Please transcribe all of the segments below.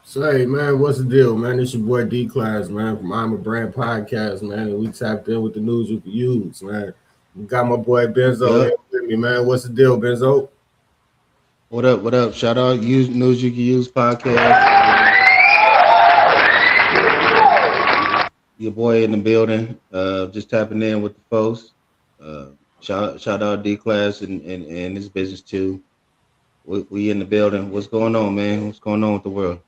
Say, man, what's the deal, man? It's your boy D Class, man, from I'm a Brand Podcast, man. And we tapped in with the news you can use, man. We got my boy Benzo here Yup. with me, man. What's the deal, Benzo? What up? What up? Shout out Use News You Can Use podcast. Your boy in the building. Just tapping in with the folks. Uh, shout out D Class and his business too. We in the building. What's going on, man? What's going on with the world?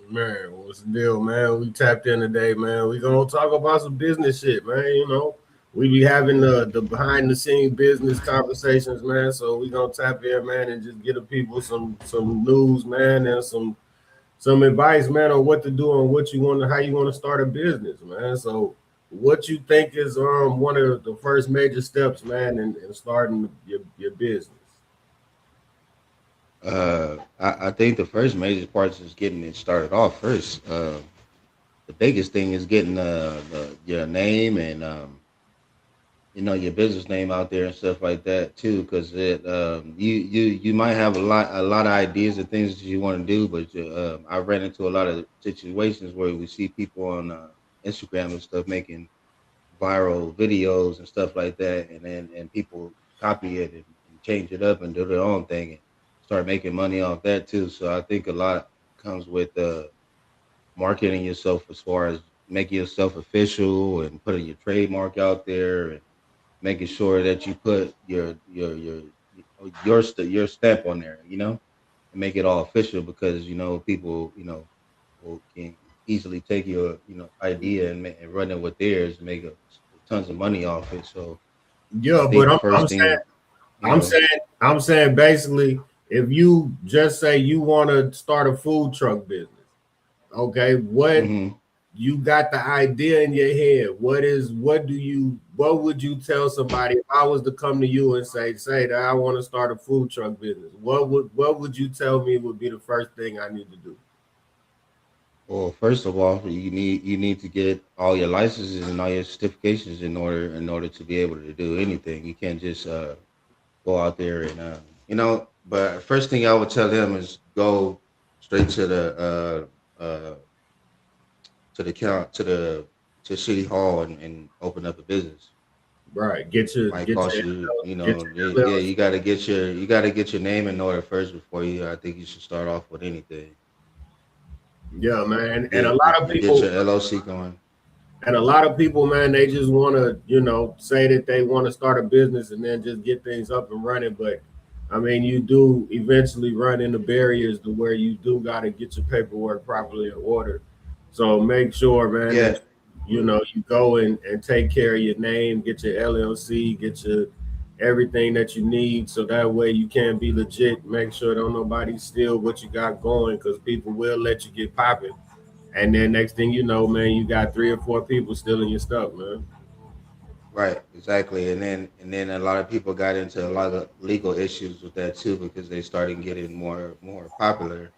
Man, what's the deal, man? We tapped in today, man. We gonna talk about some business shit, man. We be having the behind the scene business conversations, man. So we gonna tap in, man, and just get the people some news, man, and some advice, man, on what to do and what you want to how you want to start a business, man. So what you think is one of the first major steps, man, in starting your business? I think the first major part is getting it started off first. The biggest thing is getting your name and your business name out there and stuff like that too, because you might have a lot of ideas and things that you want to do, but I ran into a lot of situations where we see people on Instagram and stuff making viral videos and stuff like that, and people copy it and change it up and do their own thing and start making money off that too. So I think a lot comes with marketing yourself as far as making yourself official and putting your trademark out there and making sure that you put your stamp on there, and make it all official because people can easily take your idea and run it with theirs and make tons of money off it. So I Yeah, think but the I'm first saying thing, you I'm know, saying I'm saying basically, if you just say you want to start a food truck business, okay, what hmm you got the idea in your head. What would you tell somebody if I was to come to you and say that I want to start a food truck business? What would you tell me would be the first thing I need to do? well, first of all, you need to get all your licenses and all your certifications in order to be able to do anything. You can't just go out there and But first thing I would tell them is go straight to city hall and open up a business. Right. Get your Might get cost your you, get yeah, your yeah, LLC. you got to get your name in order first before you. I think you should start off with anything. Yeah, man. And a Get lot get of get people your LLC going. man, they just want to, say that they want to start a business and then just get things up and running. But I mean, you do eventually run into barriers to where you do got to get your paperwork properly in order. So make sure, man, Yeah, that you go and take care of your name, get your LLC, get your everything that you need, so that way you can be legit. Make sure don't nobody steal what you got going, because people will let you get popping. And then next thing you know, man, you got three or four people stealing your stuff, man. right, exactly. And then a lot of people got into a lot of legal issues with that too because they started getting more popular,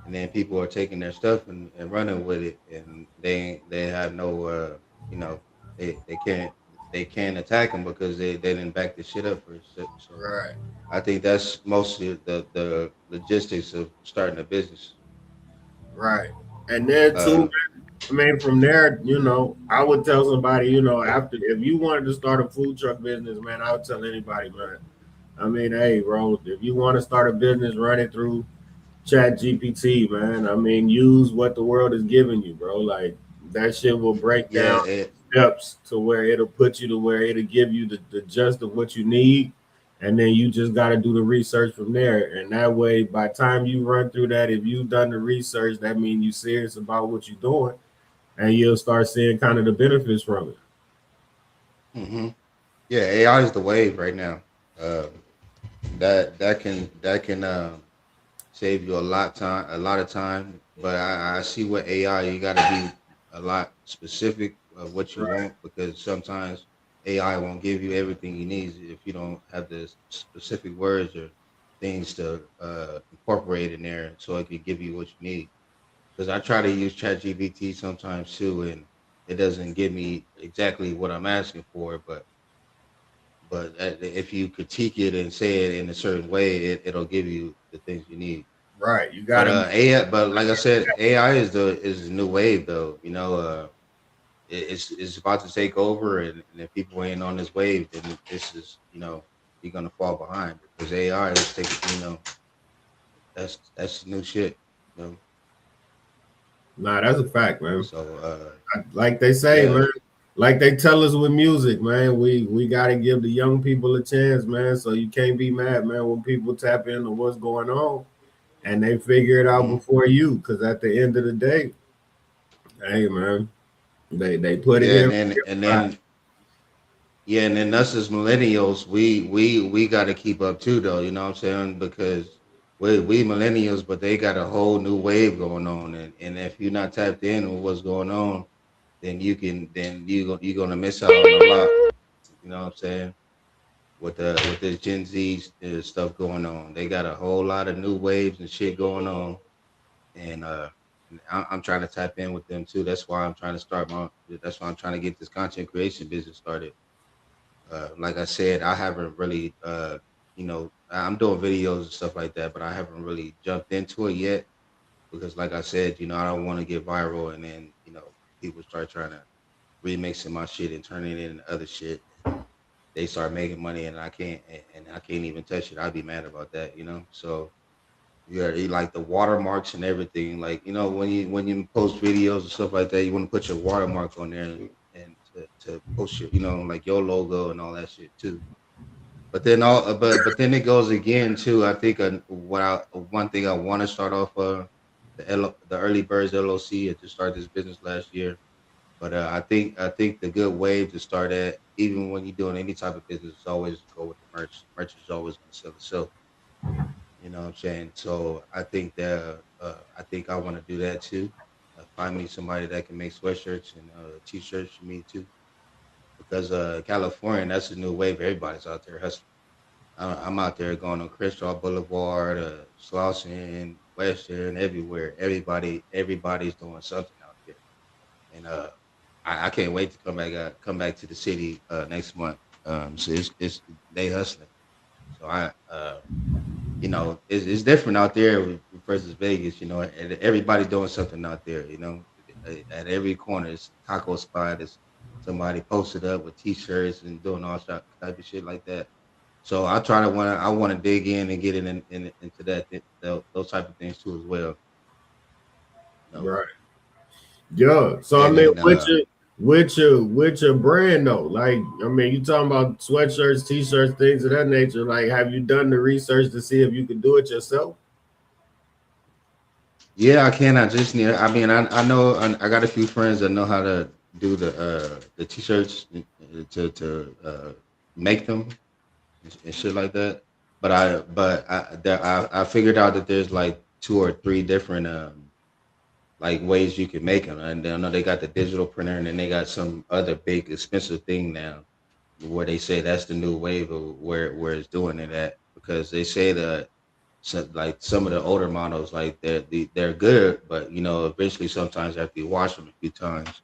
and then people are taking their stuff and running with it, and they have no you know they can't attack them because they didn't back the shit up for shit. So Right. I think that's mostly the logistics of starting a business. Right. And then too, Uh, I mean, from there, I would tell somebody, after if you wanted to start a food truck business, man, I would tell anybody, man. I mean, hey, bro, if you want to start a business, run it through Chat GPT, man. I mean, use what the world is giving you, bro. Like that shit will break yeah, down steps to where it'll put you to where it'll give you the gist of what you need. And then you just got to do the research from there. And that way, by the time you run through that, if you've done the research, that means you're serious about what you're doing, and you'll start seeing kind of the benefits from it. hmm yeah. AI is the wave right now. Um, that can save you a lot of time. But I see with AI, you got to be a lot specific of what you Right. want because sometimes AI won't give you everything you need if you don't have the specific words or things to incorporate in there so it can give you what you need. Because I try to use ChatGPT sometimes too, and it doesn't give me exactly what I'm asking for, but if you critique it and say it in a certain way, it'll give you the things you need. Right. You But gotta AI, but like I said, AI is the new wave though. It's about to take over, and if people ain't on this wave, then this is you're gonna fall behind because AI is taking that's new shit. You know, nah, that's a fact, man. so Like they say, yeah. man. Like they tell us with music, man. We gotta give the young people a chance, man. So you can't be mad, man, when people tap into what's going on and they figure it out Mhm. before you. Cause at the end of the day, hey man, they put it Yeah, in. and then us as millennials, we got to keep up too, though. You know what I'm saying? Because we millennials, but they got a whole new wave going on, and if you're not tapped in with what's going on, then you're gonna miss out on a lot. You know what I'm saying? With this Gen Z stuff going on, they got a whole lot of new waves and shit going on, and I'm trying to tap in with them too. That's why I'm trying to start my. That's why I'm trying to get this content creation business started. Like I said, I haven't really, I'm doing videos and stuff like that, but I haven't really jumped into it yet because, like I said, I don't want to get viral and then, people start trying to remixing my shit and turning it into other shit. They start making money and I can't even touch it. I'd be mad about that. So yeah, like the watermarks and everything. Like when you post videos and stuff like that, you want to put your watermark on there and to post your like your logo and all that shit too. But then it goes again too. I think one thing I want to start off the early birds LLC to start this business last year. But I think the good way to start at even when you're doing any type of business is always go with the merch. Merch is always going to sell itself. You know what I'm saying? So I think I want to do that too. Find me somebody that can make sweatshirts and t-shirts for me too. Because California, that's a new wave. Everybody's out there hustling. I'm out there going on Crenshaw Boulevard, Slauson, Western, everywhere. Everybody's doing something out there, and I can't wait to come back to the city next month. So it's they hustling. So it's different out there versus Vegas. And everybody doing something out there. At every corner, it's a taco spot. It's somebody posted up with T-shirts and doing all type of shit like that. So I want to dig in and get into those type of things too as well. You know, Right. Yeah. So I and mean, then with your brand though, like I mean, you talking about sweatshirts, t-shirts, things of that nature. Like, have you done the research to see if you can do it yourself? yeah, I can. I just need. I mean, I know I got a few friends that know how to do the t-shirts to make them and shit like that. But I figured out that there's like two or three different like ways you can make them. And I know they got the digital printer, and then they got some other big expensive thing now where they say that's the new wave of where it's doing it at because they say that like some of the older models like they're good, but eventually sometimes after you wash them a few times,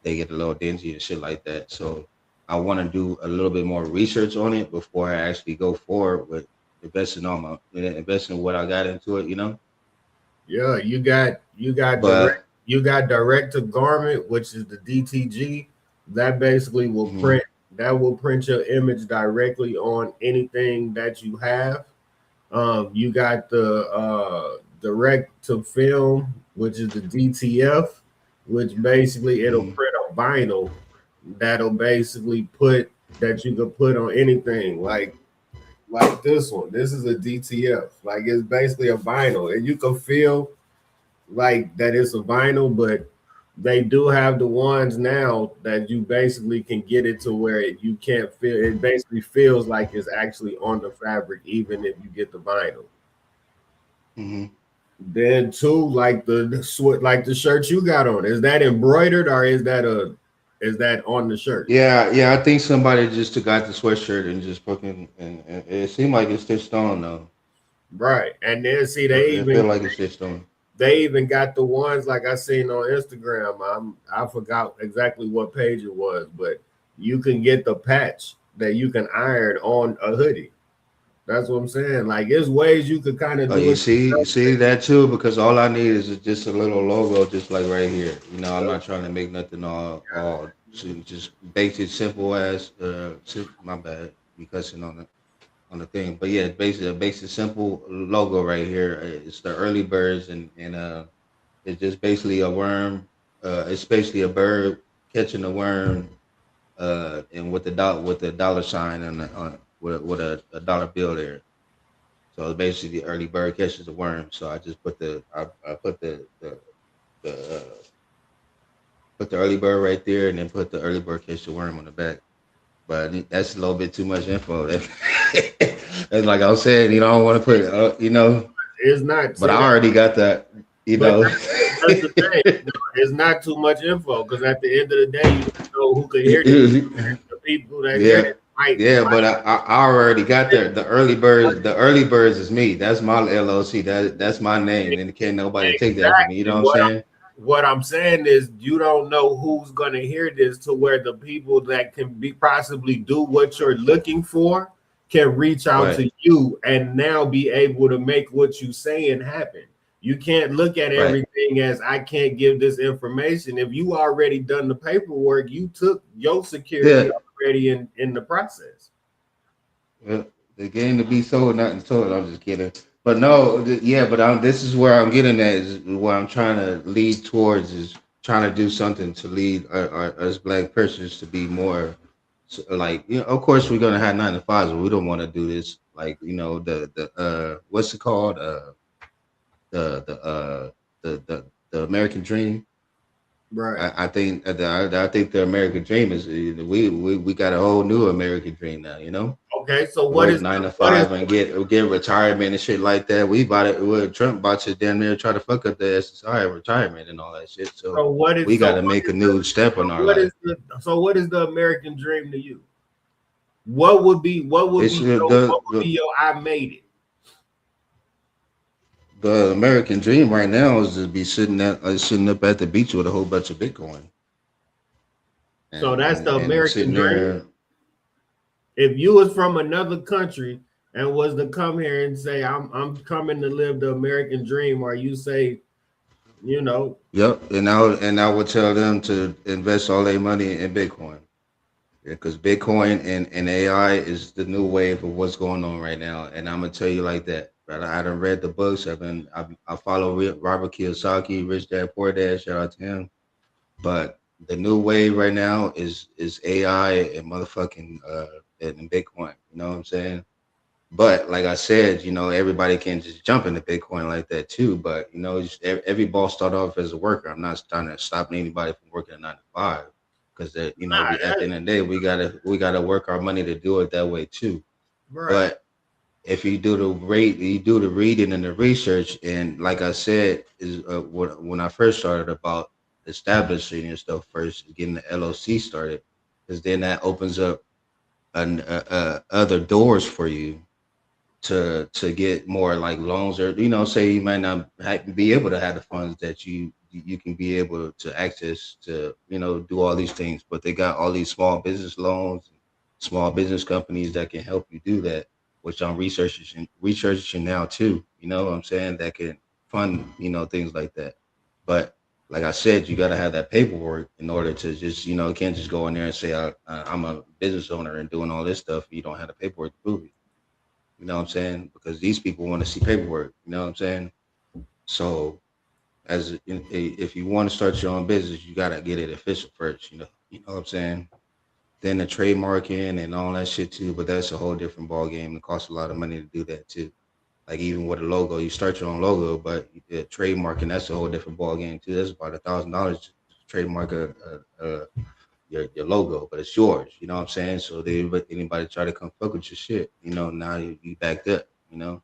they get a little dingy and shit like that. So I want to do a little bit more research on it before I actually go forward with investing what I got into it. Yeah, But you got direct to garment, which is the DTG. That basically mhm, will print your image directly on anything that you have. You got the direct to film, which is the DTF, which basically it'll mhm, print a vinyl that'll basically put that you can put on anything like this one. This is a DTF. Like it's basically a vinyl, and you can feel like that it's a vinyl, but they do have the ones now that you basically can get it to where you can't feel it. Basically feels like it's actually on the fabric, even if you get the vinyl. mhm. Then too, like like the shirt you got on, is that embroidered or is that on the shirt? Yeah. I think somebody just took out the sweatshirt and just fucking and it seemed like it's stitched on though. Right. And then see It felt like it's stitched on. they even got the ones like I seen on Instagram. I forgot exactly what page it was, but you can get the patch that you can iron on a hoodie. That's what I'm saying. Like, there's ways you could kind of Oh, do you it. see that too, because all I need is just a little logo, just like right here. You know, I'm not trying to make nothing all just basic, simple as my bad, you cussing on the thing, but yeah, it's basically a basic, simple logo right here. It's the early birds, and it's just basically a worm. It's basically a bird catching a worm, and with the dollar sign on with a dollar bill there. So it's basically the early bird catches a worm. So I just I put the put the early bird right there, and then put the early bird catch the worm on the back. But that's a little bit too much info. That's like I was saying, you know, I don't want to put, you know, It's not. but See I that, already got that, you but know. that's the thing. It's not too much info because at the end of the day, you don't know who could hear this. The people that hear Yeah, it might but I already got that. The early birds is me. That's my LLC. That's my name, and can't nobody take that from me. You know exactly what I'm saying? what I'm saying is you don't know who's gonna hear this to where the people that can be possibly do what you're looking for can reach out Right, to you and now be able to make what you saying happen. You can't look at right. everything as I can't give this information. If you already done the paperwork, you took your security Yeah, already in the process. yeah. The game to be sold, nothing sold. I'm just kidding. But no, yeah. But this is where I'm getting at. Is where I'm trying to lead towards is trying to do something to lead us black persons to be more like, you know. Of course, we're gonna have 9 to 5s, but we don't want to do this. Like, you know, the what's it called? The the uh the American Dream. Right. I think I think the American Dream is we got a whole new American Dream now. You know, Okay. So work nine to what is five and get retirement and shit like that. We bought it. Well, Trump about to damn near try to fuck up the SSI retirement and all that shit. So we got to make a new step on our life. what is the American dream to you? It's What would be your I made it? the American Dream right now is to be sitting up at the beach with a whole bunch of Bitcoin So that's the and American sitting dream. there. If you was from another country and was to come here and say I'm coming to live the American dream, or you say, you know, Yep, and I would tell them to invest all their money in Bitcoin. Because Bitcoin and AI is the new wave of what's going on right now, and I'm gonna tell you like that. But I done read the books. I follow Robert Kiyosaki, Rich Dad Poor Dad. Shout out to him. But the new wave right now is AI and motherfucking and Bitcoin. You know what I'm saying? But like I said, you know, everybody can just jump into Bitcoin like that too. But you know, every boss start off as a worker. I'm not trying to stop anybody from working a 9 to 5, because you know, we at the end of the day we gotta work our money to do it that way too. right. But if you do the reading and the research, and like I said, is when I first started about establishing and stuff first, getting the LOC started, because then that opens up other doors for you to get more like loans, or you know, say you might not be able to have the funds that you can be able to access to, you know, do all these things, but they got all these small business loans, small business companies that can help you do that, which I'm researching now too, you know what I'm saying, that can fund, you know, things like that. But like I said, you got to have that paperwork in order to just, you know, you can't just go in there and say I'm a business owner and doing all this stuff. You don't have the paperwork to prove it. You know what I'm saying? Because these people want to see paperwork. You know what I'm saying? So, if you want to start your own business, you gotta get it official first. You know what I'm saying? Then the trademarking and all that shit too. But that's a whole different ball game. It costs a lot of money to do that too. Like even with a logo, you start your own logo, but trademarking, that's a whole different ball game too. That's about $1,000 to trademark your logo, but it's yours. You know what I'm saying? So but anybody try to come fuck with your shit, you know, now you backed up, you know.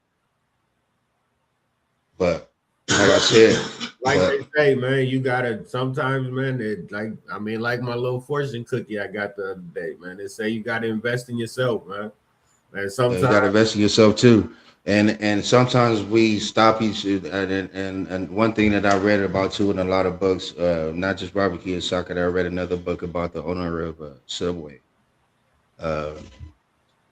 But like I said, Like but they say, man, you gotta sometimes, man. It like I mean, like my little fortune cookie I got the other day, man. They say you gotta invest in yourself, man. And you sometimes, got to invest in yourself too. And sometimes we stop each and one thing that I read about too in a lot of books, not just Robert Kiyosaki. I read another book about the owner of Subway. Uh,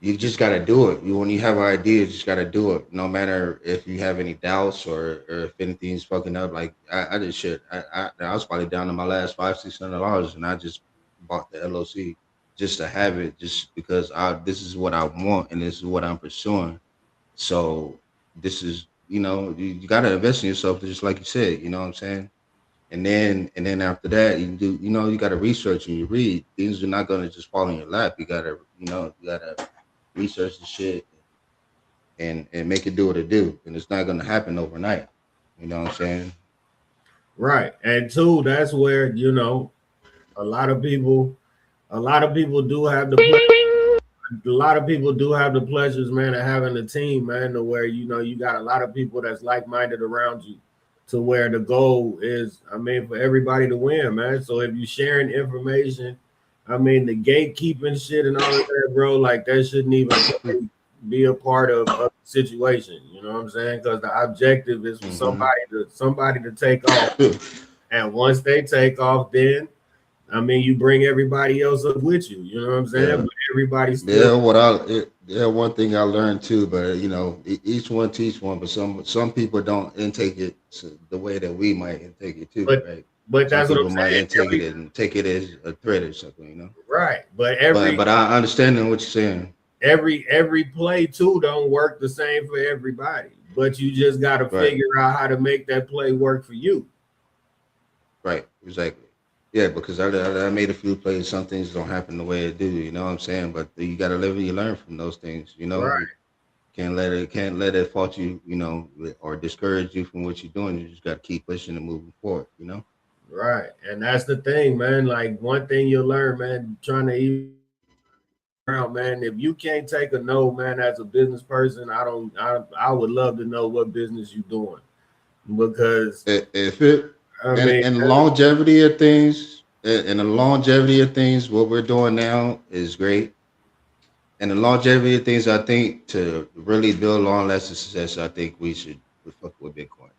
You just got to do it. When you have an idea, you just got to do it. No matter if you have any doubts or if anything's fucking up. Like I just shit. I was probably down to my last $500-$600, and I just bought the LOC just to have it, just because this is what I want and this is what I'm pursuing. So this is, you got to invest in yourself, just like you said. You know what I'm saying? And then after that, you do, you got to research and you read. Things are not going to just fall in your lap. You gotta research the shit and make it do what it do. And it's not gonna happen overnight. You know what I'm saying? Right. And two, that's where, a lot of people, a lot of people do have a lot of people do have the pleasures, man, of having a team, man, to where, you got a lot of people that's like-minded around you, to where the goal is, for everybody to win, man. So if you sharing information, the gatekeeping shit and all of that, bro, like that shouldn't even be a part of the situation. You know what I'm saying? Because the objective is for somebody to take off, and once they take off, then you bring everybody else up with you. You know what I'm saying? Yeah. But everybody still. One thing I learned too, but each one teach one. But some people don't intake it the way that we might intake it too, right? But Some that's what people I'm might saying. intake it and take it as a threat or something, Right. But But I understand what you're saying. every play too don't work the same for everybody. But you just got to figure out how to make that play work for you. Right. Exactly. Yeah, because I made a few plays. Some things don't happen the way it do. You know what I'm saying? But you got to live and you learn from those things. Right. You can't let it fault you. Or discourage you from what you're doing. You just got to keep pushing and moving forward. Right. And that's the thing, man. Like one thing you'll learn, man, trying to eat around, man. If you can't take a no, man, as a business person, I would love to know what business you're doing, because If it and the longevity of things, what we're doing now is great. And the longevity of things, I think, to really build long-lasting success, I think we fuck with Bitcoin,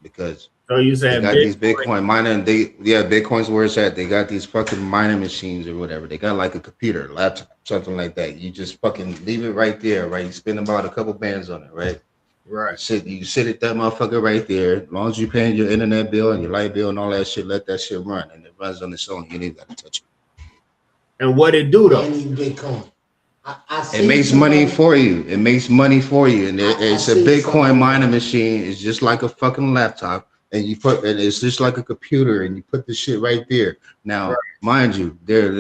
because so you they saying got these Bitcoin mining. Bitcoin's where it's at. They got these fucking mining machines or whatever. They got like a computer, laptop, something like that. You just fucking leave it right there, right? You spend about a couple bands on it, right? Right. You sit at that motherfucker right there. As long as you're paying your internet bill and your light bill and all that shit, let that shit run, and it runs on its own. You ain't even got to touch it. And what it do though? Bitcoin. It makes money for you. It makes money for you, and it's a Bitcoin mining machine. It's just like a fucking laptop, and it's just like a computer, and you put the shit right there. Now, mind you, there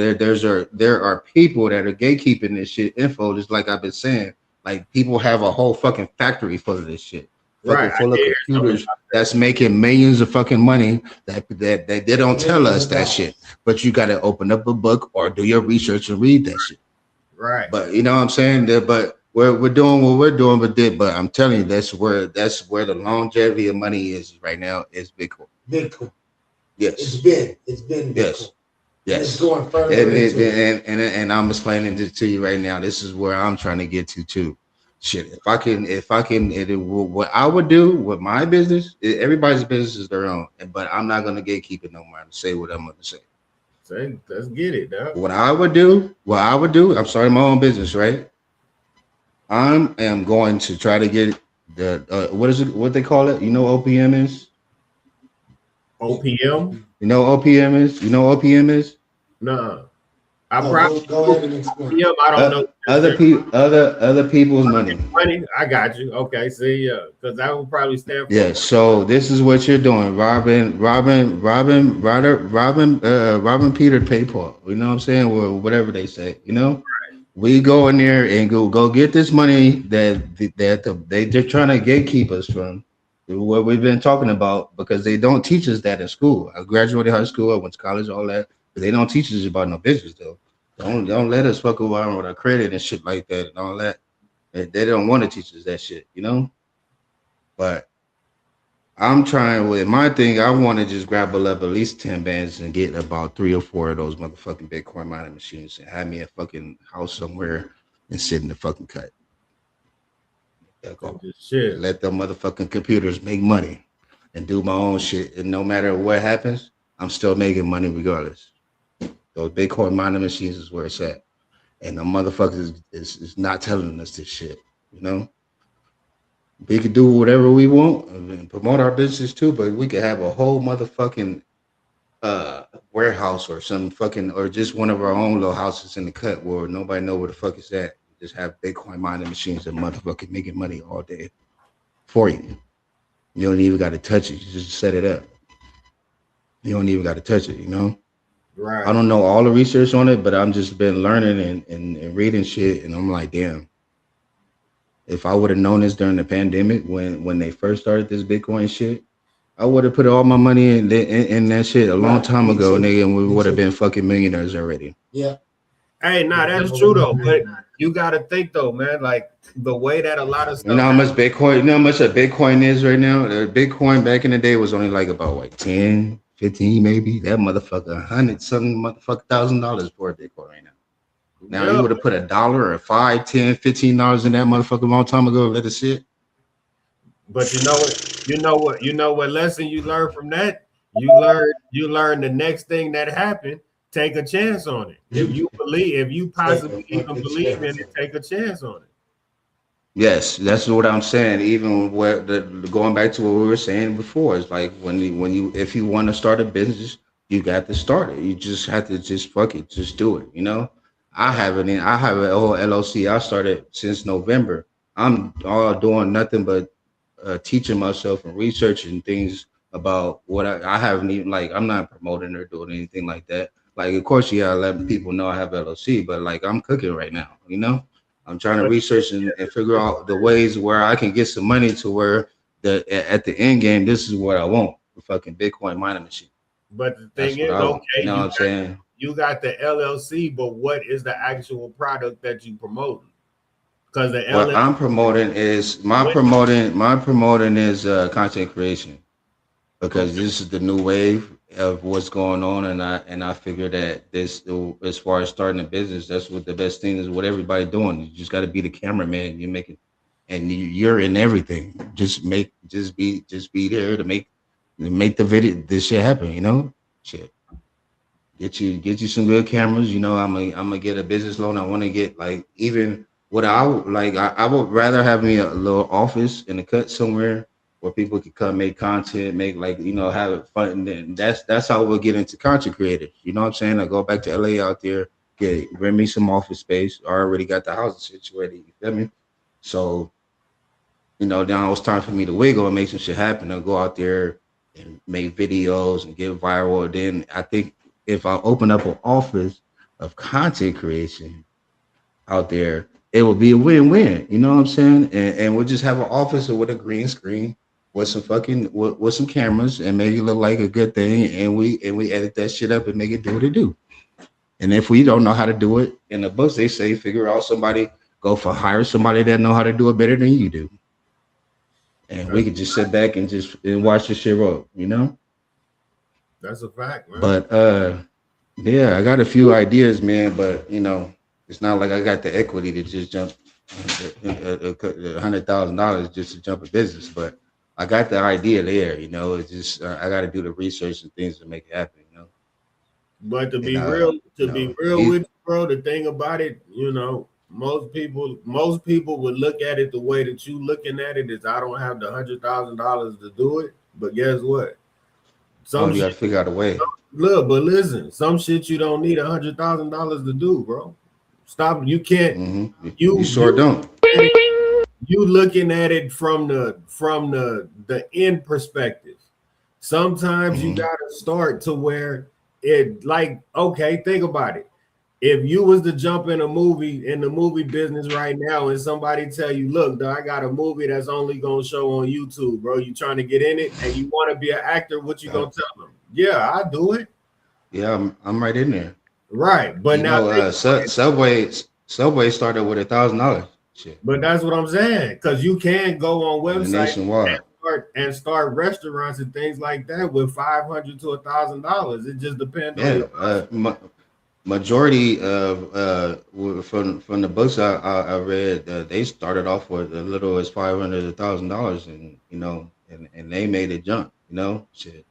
are people that are gatekeeping this shit info, just like I've been saying. Like people have a whole fucking factory full of this shit, full of computers that's making millions of fucking money. That they don't tell us that shit, but you got to open up a book or do your research and read that shit. Right. But you know what I'm saying? But we're doing what we're doing, but I'm telling you, that's where the longevity of money is right now, is Bitcoin. Bitcoin. Yes. It's been Bitcoin. Yes. Yes. And it's going further and I'm explaining this to you right now. This is where I'm trying to get to too. Shit. If what I would do with my business, everybody's business is their own, but I'm not gonna gatekeep it no more to say what I'm gonna say. Let's get it, dog. What I would do, I'm starting my own business, right? I am going to try to get the what they call it? You know what OPM is? OPM? You know what OPM is? You know what OPM is? No. Probably go ahead and explain. OPM, I don't know. Other people's money. Money, I got you. Okay, see, because that would probably stand for. Yeah. So this is what you're doing, robbing Peter to pay Paul. You know what I'm saying? Or whatever they say. We go in there and go get this money that they're trying to gatekeep us from. What we've been talking about, because they don't teach us that in school. I graduated high school, I went to college, all that, but they don't teach us about no business though. Don't let us fuck around with our credit and shit like that and all that. They don't want to teach us that shit, But I'm trying with my thing. I want to just grab up at least 10 bands and get about 3 or 4 of those motherfucking Bitcoin mining machines and have me a fucking house somewhere and sit in the fucking cut. Shit. Let them motherfucking computers make money and do my own shit. And no matter what happens, I'm still making money regardless. Those Bitcoin mining machines is where it's at. And the motherfuckers is not telling us this shit. You know, we could do whatever we want and promote our business too, but we could have a whole motherfucking warehouse or some fucking or just one of our own little houses in the cut where nobody know where the fuck is at. Just have Bitcoin mining machines that motherfucking making money all day for you. You don't even got to touch it. You just set it up. You don't even got to touch it. You know. I Right. don't know all the research on it, but I'm just been learning and reading shit, and I'm like, damn. If I would have known this during the pandemic when they first started this Bitcoin shit, I would have put all my money in that shit a long Right. time Me ago, too. nigga, and we Me would have too. been fucking millionaires already. Yeah. Hey, nah, that's true though. But you gotta think though, man. Like the way that a lot of You know stuff how happens. much Bitcoin? You know how much a Bitcoin is right now? Bitcoin back in the day was only like about like 10, 15 maybe. That motherfucker, 100 something motherfucker $1,000 for a Bitcoin right now. Now you Yeah, would have put $1 or $5, $10, $15 in that motherfucker a long time ago. Let it sit. but you know what? You know what lesson you learn from that? You learn the next thing that happened. Take a chance on it. If you Take possibly a even fucking believe in chance. it, take a chance on it. Yes, that's what I'm saying. Even where going back to what we were saying before, it's like when you if you want to start a business, you got to start it. You just have to just fuck it, just do it. You know, I have a whole LLC. I started since November. I'm all doing nothing but teaching myself and researching things about what I haven't even like. I'm not promoting or doing anything like that. Like, of course, you gotta let people know I have LLC, but like I'm cooking right now. You know. I'm trying to But research and figure out the ways where I can get some money to where at the end game, this is what I want. The fucking Bitcoin mining machine. but the That's thing what is, I want. You okay, know what I'm saying? you got the LLC, but what is the actual product that you promoting? Because the What LLC, I'm promoting is when, my promoting is content creation because okay, this is the new wave of what's going on, and I figure that this as far as starting a business, that's what the best thing is. What everybody doing, you just got to be the cameraman. You make it, and you're in everything. Just be there to make the video this shit happen. You know, shit. Get you some good cameras. You know, I'm gonna get a business loan. I want to get like even what I would like. I would rather have me a little office in the cut somewhere where people could come make content, make like have it fun. And then that's how we'll get into content creators. You know what I'm saying? I go back to LA out there, get rent me some office space. I already got the house situated. You feel me? So now it's time for me to wiggle and make some shit happen. I'll go out there and make videos and get viral. Then I think if I open up an office of content creation out there, it will be a win-win. You know what I'm saying? And we'll just have an office with a green screen with some fucking with some cameras and make it look like a good thing. And we edit that shit up and make it do what it do. And if we don't know how to do it, in the books they say figure out somebody, hire somebody that know how to do it better than you do, and we that's, could just sit back and just and watch the shit roll. that's a fact, man. But yeah, I got a few ideas, man. But it's not like I got the equity to just jump $100,000 just to jump a business. But I got the idea there. It's just I got to do the research and things to make it happen. But And to be real with you, bro, the thing about it, most people would look at it the way that you looking at it is I don't have the $100,000 to do it. But guess what? oh, Some you got shit, to figure out a way. look, but listen, some shit you don't need $100,000 to do, bro. Stop. You can't. You sure You don't. you looking at it from the end perspective. Sometimes you hmm gotta start to where it like okay, think about it. If you was to jump in the movie business right now and somebody tell you, look, I got a movie that's only gonna show on YouTube, bro. You trying to get in it and you want to be an actor, what you Yeah, gonna tell them? Yeah, I do it. yeah, I'm right in there. Right. But now think about it. Subway started with $1,000. Shit, But that's what I'm saying. Because you can go on and the websites nationwide. and start restaurants and things like that with $500 to $1,000. It just depends on Yeah, your hustle. majority of from the books I read, they started off with as little as $500 to $1,000, and and they made it jump. Shit,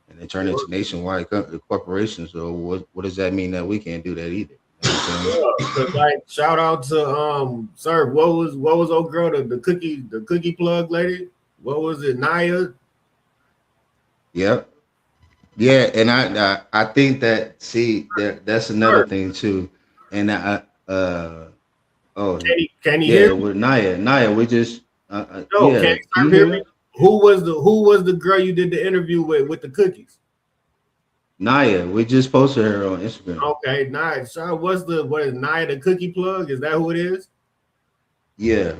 and they turned into nationwide corporations. So what does that mean that we can't do that either? You know what I'm saying? Yeah, 'cause, like, shout out to sir, what was old girl, the cookie plug lady? What was it, Naya? Yep. Yeah, and I think that that's another Sir, thing too. And oh can you hear yeah, me? with Naya, we just No, can yeah. Can you you hear hear me? her? Who was the girl you did the interview with the cookies? Naya, we just posted her on Instagram. Okay, nice. So what is Naya the cookie plug? Is that who it is? Yeah.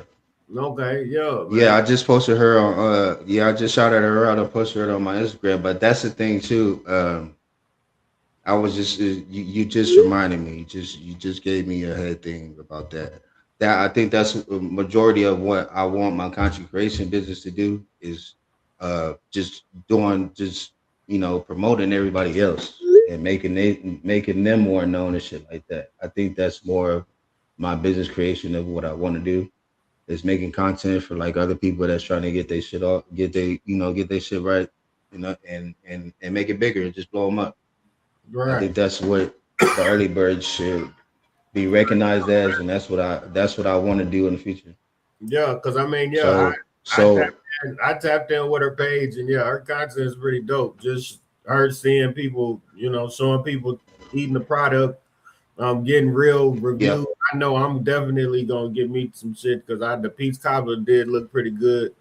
Okay, yeah, man. Yeah, I just posted her on yeah, I just shouted her out and posted her on my Instagram. But that's the thing too. I was just you just reminded me. You just gave me a head thing about that. That I think that's a majority of what I want my content creation business to do is just doing just promoting everybody else and making them more known and shit like that. I think that's more of my business creation of what I want to do is making content for like other people that's trying to get their shit off, get their shit right, and make it bigger and just blow them up. I Right. think that's what the early birds should be recognized as, and that's what I want to do in the future. Yeah, because I mean, yeah, So I tapped so I tapped in with her page, and yeah, her content is pretty dope. Just her seeing people, showing people eating the product, getting real yeah, reviews. I know I'm definitely gonna get me some shit because I the peach cobbler did look pretty good,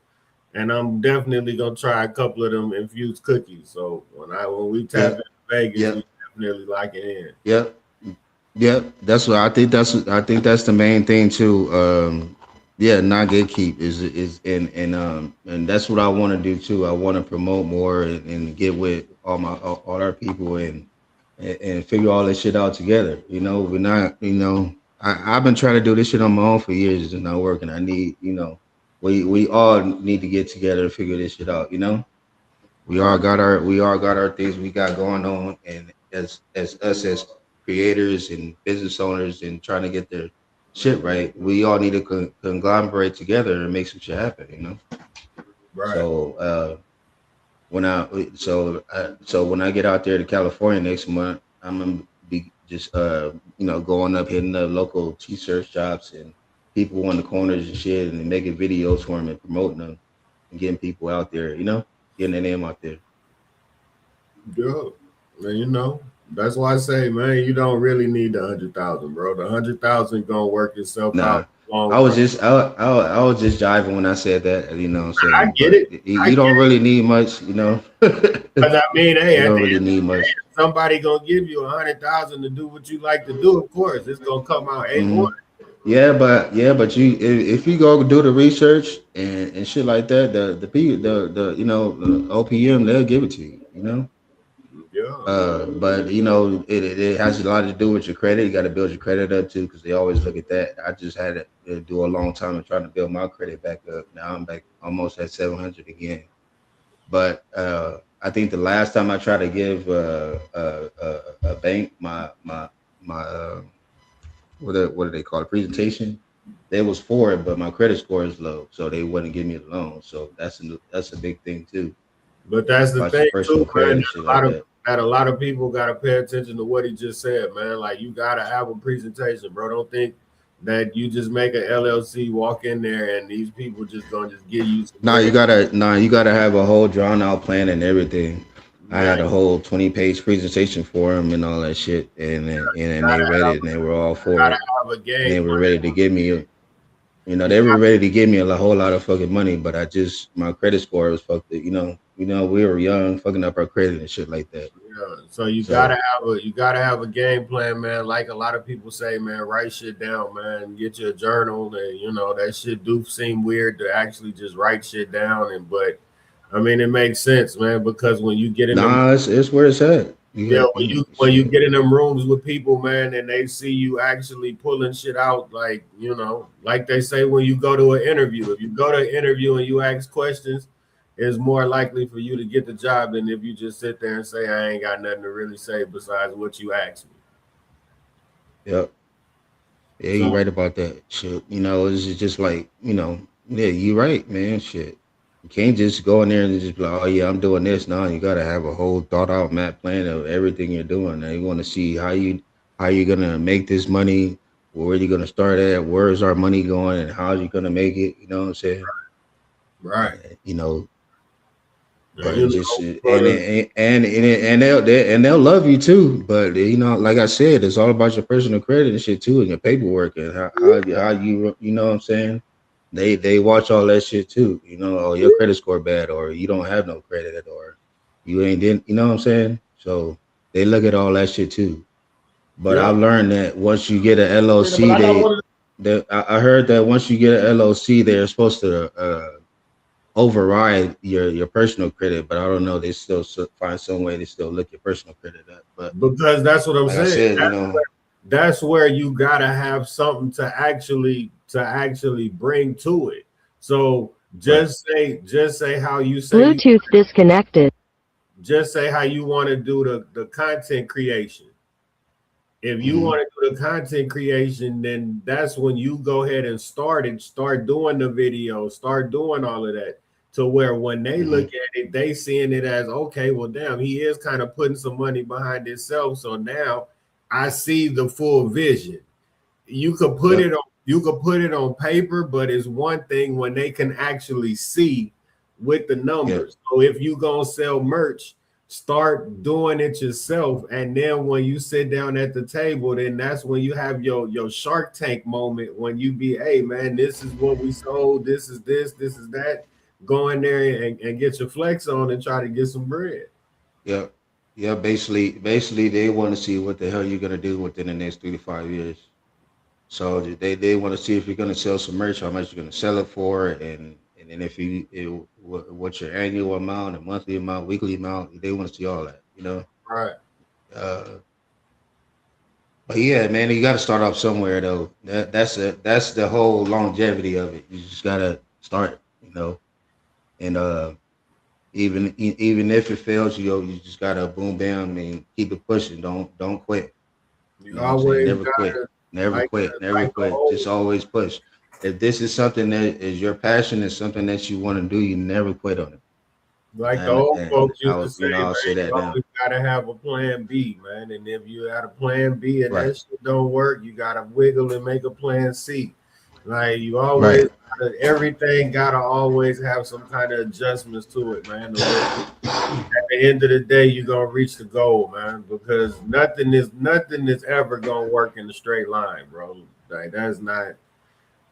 and I'm definitely gonna try a couple of them infused cookies. So when we tap yeah, in Vegas, yeah, you definitely like it in. yeah, yeah. That's what I think that's the main thing too. Yeah, not gatekeep is and that's what I want to do too. I want to promote more and get with all our people and figure all this shit out together. We're not, I've been trying to do this shit on my own for years. It's not working. I need, we all need to get together and figure this shit out. We all got our things we got going on, and as us as creators and business owners and trying to get their shit right, we all need to conglomerate together and make some shit happen. Right. So so when I get out there to California next month, I'm gonna be just going up hitting the local t-shirt shops and people on the corners and shit and making videos for them and promoting them and getting people out there, getting their name out there. Yeah, and that's why I say, man, you don't really need the 100,000, bro. The 100,000 gonna work itself out Nah, long I was run. just I was just jiving when I said that, what I'm I saying, get but it. I you get don't it. really need much, Because I mean, hey, you at don't the really end of need the day, much. if somebody gonna give you 100,000 to do what you like to do. Of course, it's gonna come out A1. Hmm. Yeah, but if you go do the research and shit like that, the people the OPM they'll give it to you. Yeah, But it has a lot to do with your credit. You got to build your credit up too, because they always look at that. I just had to do a long time of trying to build my credit back up. Now I'm back almost at 700 again. But I think the last time I tried to give a bank my what do they call it, presentation, they was for it, but my credit score is low, so they wouldn't give me the loan. So that's a big thing too but that's the about your thing too, personal credit man. and shit like that. A lot of people gotta pay attention to what he just said, man. Like you gotta have a presentation, bro. Don't think that you just make an LLC, walk in there, and these people just gonna just give you some bread. You gotta have a whole drawn out plan and everything. I Man, had a whole 20-page presentation for them and all that shit, and they read it and they were all for gotta it, have a and they game were plan. ready to give me, You they were got, ready to give me a whole lot of fucking money, but my credit score was fucked. We were young, fucking up our credit and shit like that. yeah. So you gotta So have a game plan, man. Like a lot of people say, man, write shit down, man. Get your journal, and that shit do seem weird to actually just write shit down, but I mean it makes sense, man, because when you get in them. nah, it's where it's at. Yeah, You got when you shit. get in them rooms with people, man, and they see you actually pulling shit out, like like they say when you go to an interview. If you go to an interview and you ask questions, it's more likely for you to get the job than if you just sit there and say, "I ain't got nothing to really say besides what you asked me." Yep. Yeah, So you're right about that shit. It's just like, yeah, you're right, man. Shit. You can't just go in there and just be like, oh yeah, I'm doing this now. You gotta have a whole thought out map plan of everything you're doing. Now you want to see how you gonna make this money, where are you gonna start at, where is our money going, and how are you gonna make it? You know what I'm saying? Right. You know, And, but just but and they'll love you too. But you know, like I said, it's all about your personal credit and shit too, and your paperwork and how you know what I'm saying. They watch all that shit too. You know, oh your credit score bad, or you don't have no credit, or you ain't didn't. You know what I'm saying? So they look at all that shit too. But yeah. I've learned that once you get an But LOC, I know one I heard that once you get an LOC, they're supposed to override your personal credit, but I don't know. They still find some way to still look your personal credit up. But because that's what I'm like I saying. said, you know, That's where you gotta have something to actually bring to it. So right. just say how you Bluetooth disconnected. just say how you want to do the content creation. If you Mm-hmm. want to do the content creation, then that's when you go ahead and start doing the video, start doing all of that. To where when they Mm-hmm. look at it, they seeing it as okay, well, damn, he is kind of putting some money behind himself. So now I see the full vision. You could put Yep. it on paper, but it's one thing when they can actually see with the Yep. numbers. So if you gonna sell merch, start doing it yourself, and then when you sit down at the table, then that's when you have your Shark Tank moment, when you be, hey man, this is what we sold, this is that. Go in there and get your flex on and try to get some bread. Yep. Yeah. Basically, they want to see what the hell you're gonna do within the next 3 to 5 years. So they want to see if you're gonna sell some merch, how much you're gonna sell it for, and then if what's your annual amount, a monthly amount, weekly amount. They want to see all that. You know. Right. Uh, But yeah, man, you got to start off somewhere though. That's the whole longevity of it. You just gotta start, you know, and even if it fails, you just gotta boom bam and keep it pushing. Don't quit. You You know what I'm saying? always Never quit. gotta Never quit. Never like the quit. old Just always push. If this is something that is your passion, is something that you want to do, you never quit on it. Like the old And folks used to say, I'll say man, you that now. always gotta have a plan B, man. And if you had a plan B and Right. that shit don't work, you gotta wiggle and make a plan C. Like you Right. always everything gotta always have some kind of adjustments to it, man. To where at the end of the day, you're gonna reach the goal, man. Because nothing is ever gonna work in a straight line, bro. Like that's not.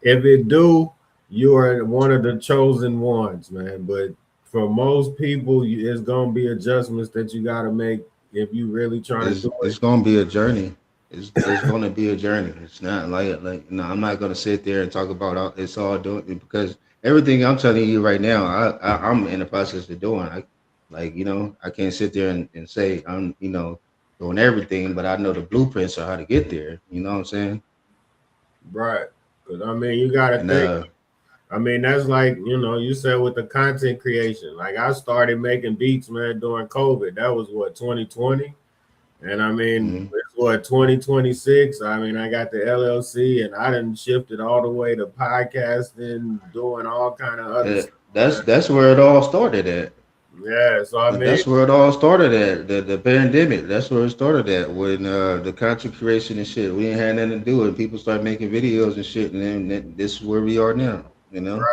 If it do, you are one of the chosen ones, man. But for most people, it's gonna be adjustments that you gotta make if you really trying to do it. It's gonna be a journey. It's gonna be a journey. It's not like no. I'm not gonna sit there and talk about it's all doing because everything I'm telling you right now, I'm in the process of doing. I can't sit there and say I'm doing everything, but I know the blueprints of how to get there. You know what I'm saying? Right. Because I mean, you gotta And think. I mean, that's like, you said with the content creation. Like I started making beats, man, during COVID. That was what, 2020? And I mean, mhm. it's what, 2026. I mean, I got the LLC and I done shifted all the way to podcasting, doing all kind of other stuff. That's where it all started at. Yeah. So I mean, That's where it all started at. The pandemic. That's where it started at when the content creation and shit. We ain't had nothing to do with it. People started making videos and shit, and then this is where we are now. You know, right.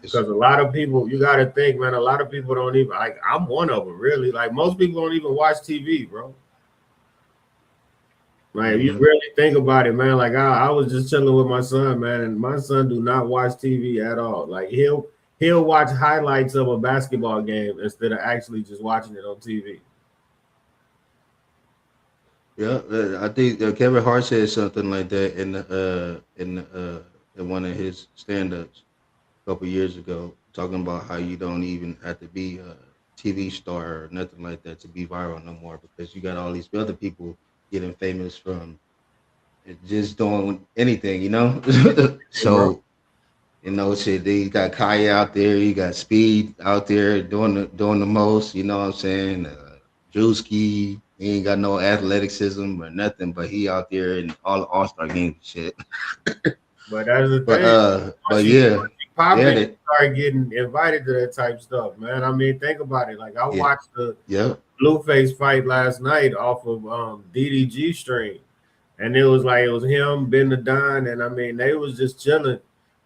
it's Because a lot of people, you got to think, man, a lot of people don't even, like, I'm one of them, really. Like, most people don't even watch TV, bro. Like, if you mhm. really think about it, man, like, I was just chilling with my son, man, and my son do not watch TV at all. Like, he'll watch highlights of a basketball game instead of actually just watching it on TV. Yeah. I think Kevin Hart said something like that in one of his stand-ups a couple years ago, talking about how you don't even have to be a TV star or nothing like that to be viral no more because you got all these other people getting famous from just doing anything, you know. Hey, bro. So shit. You got Kaya out there, you got Speed out there doing the most. You know what I'm saying? Drewski, he ain't got no athleticism or nothing, but he out there in all the All Star games and shit. But that's the But thing. but yeah, Once you pop yeah, in, you start getting invited to that type stuff, man. I mean, think about it. Like, I yeah, watched the yeah. Blueface fight last night off of DDG stream. and it was like it was him, Ben the Don, and I mean they was just chilling.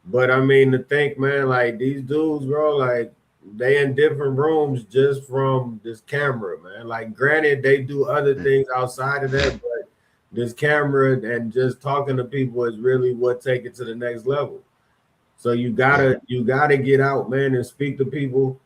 But I mean to think, man, like these dudes, bro, like they in different rooms just from this camera, man. Like granted, they do other things outside of that, but this camera and just talking to people is really what take it to the next level. So you gotta get out, man, and speak to people.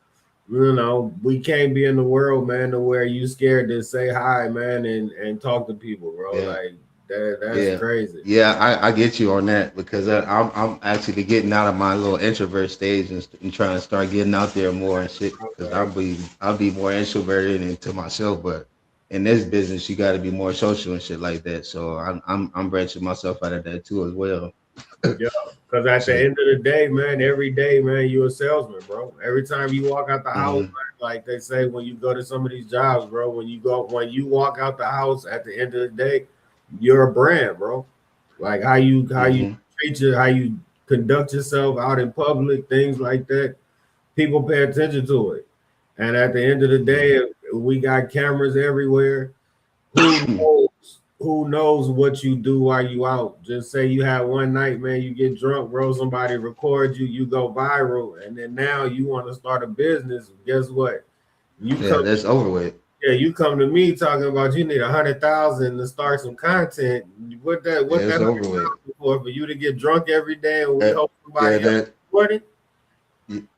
You know, we can't be in the world, man, to where you scared to say hi, man, and talk to people, bro. Yeah. Like that's Yeah, crazy. yeah, I get you on that because I'm actually getting out of my little introvert stage and trying to start getting out there more and shit. Because I'll be more introverted into myself, but in this business you got to be more social and shit like that. So I'm branching myself out of that too as well. Yeah, because at the Shit. end of the day, man, every day, man, you a salesman, bro. Every time you walk out the house, Hmm. man, like they say when you go to some of these jobs, bro, when you walk out the house at the end of the day, you're a brand, bro. Like how you Hmm. treat you, how you conduct yourself out in public, things like that. People pay attention to it. And at the end of the day, we got cameras everywhere. Who knows? Who knows what you do while you out? Just say you have one night, man. You get drunk, bro. Somebody records you. You go viral, and then now you want to start a business. Guess what? You Yeah, come, that's over with. yeah, you come to me talking about you need 100,000 to start some content. What that? Yeah, What it's that over with. 100,000 for you to get drunk every day, and we Uh, hope yeah, somebody else that record it?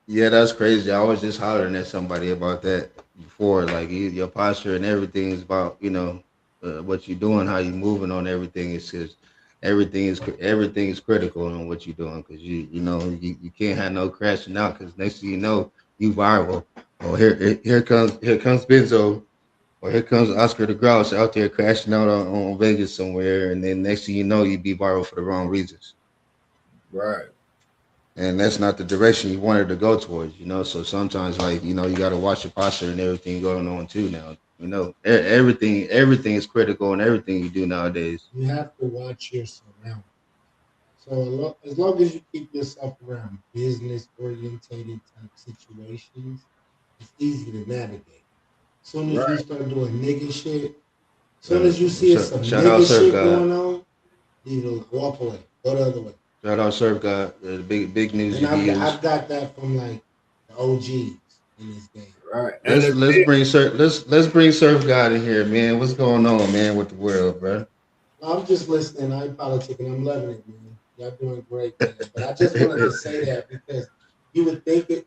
yeah, that's crazy. I was just hollering at somebody about that before. Like your posture and everything is about what you're doing, how you're moving on everything. It's just everything is critical on what you're doing because you can't have no crashing out because next thing you know you viral. Oh here comes Benzo or here comes Oscar the Grouch out there crashing out on Vegas somewhere, and then next thing you know you be viral for the wrong reasons. Right. And that's not the direction you wanted to go towards. So sometimes, like, you got to watch your posture and everything going on too. Now, everything is critical in everything you do nowadays. You have to watch your surroundings. So as long as you keep yourself around business orientated type situations, it's easy to navigate. As soon as you Right. start doing nigga shit, as soon Uh, as you see some shout out nigga Surf shit God. going on, you walk away, go the other way. Shout out Surf God. The big news And you can I've use. got that from like the OGs in this game. Right. And Let's bring Surf God in here, man. What's going on, man, with the world, bro? I'm just listening. I ain't politicking. I'm loving it, man. Y'all doing great, man. But I just wanted to say that because you would think it,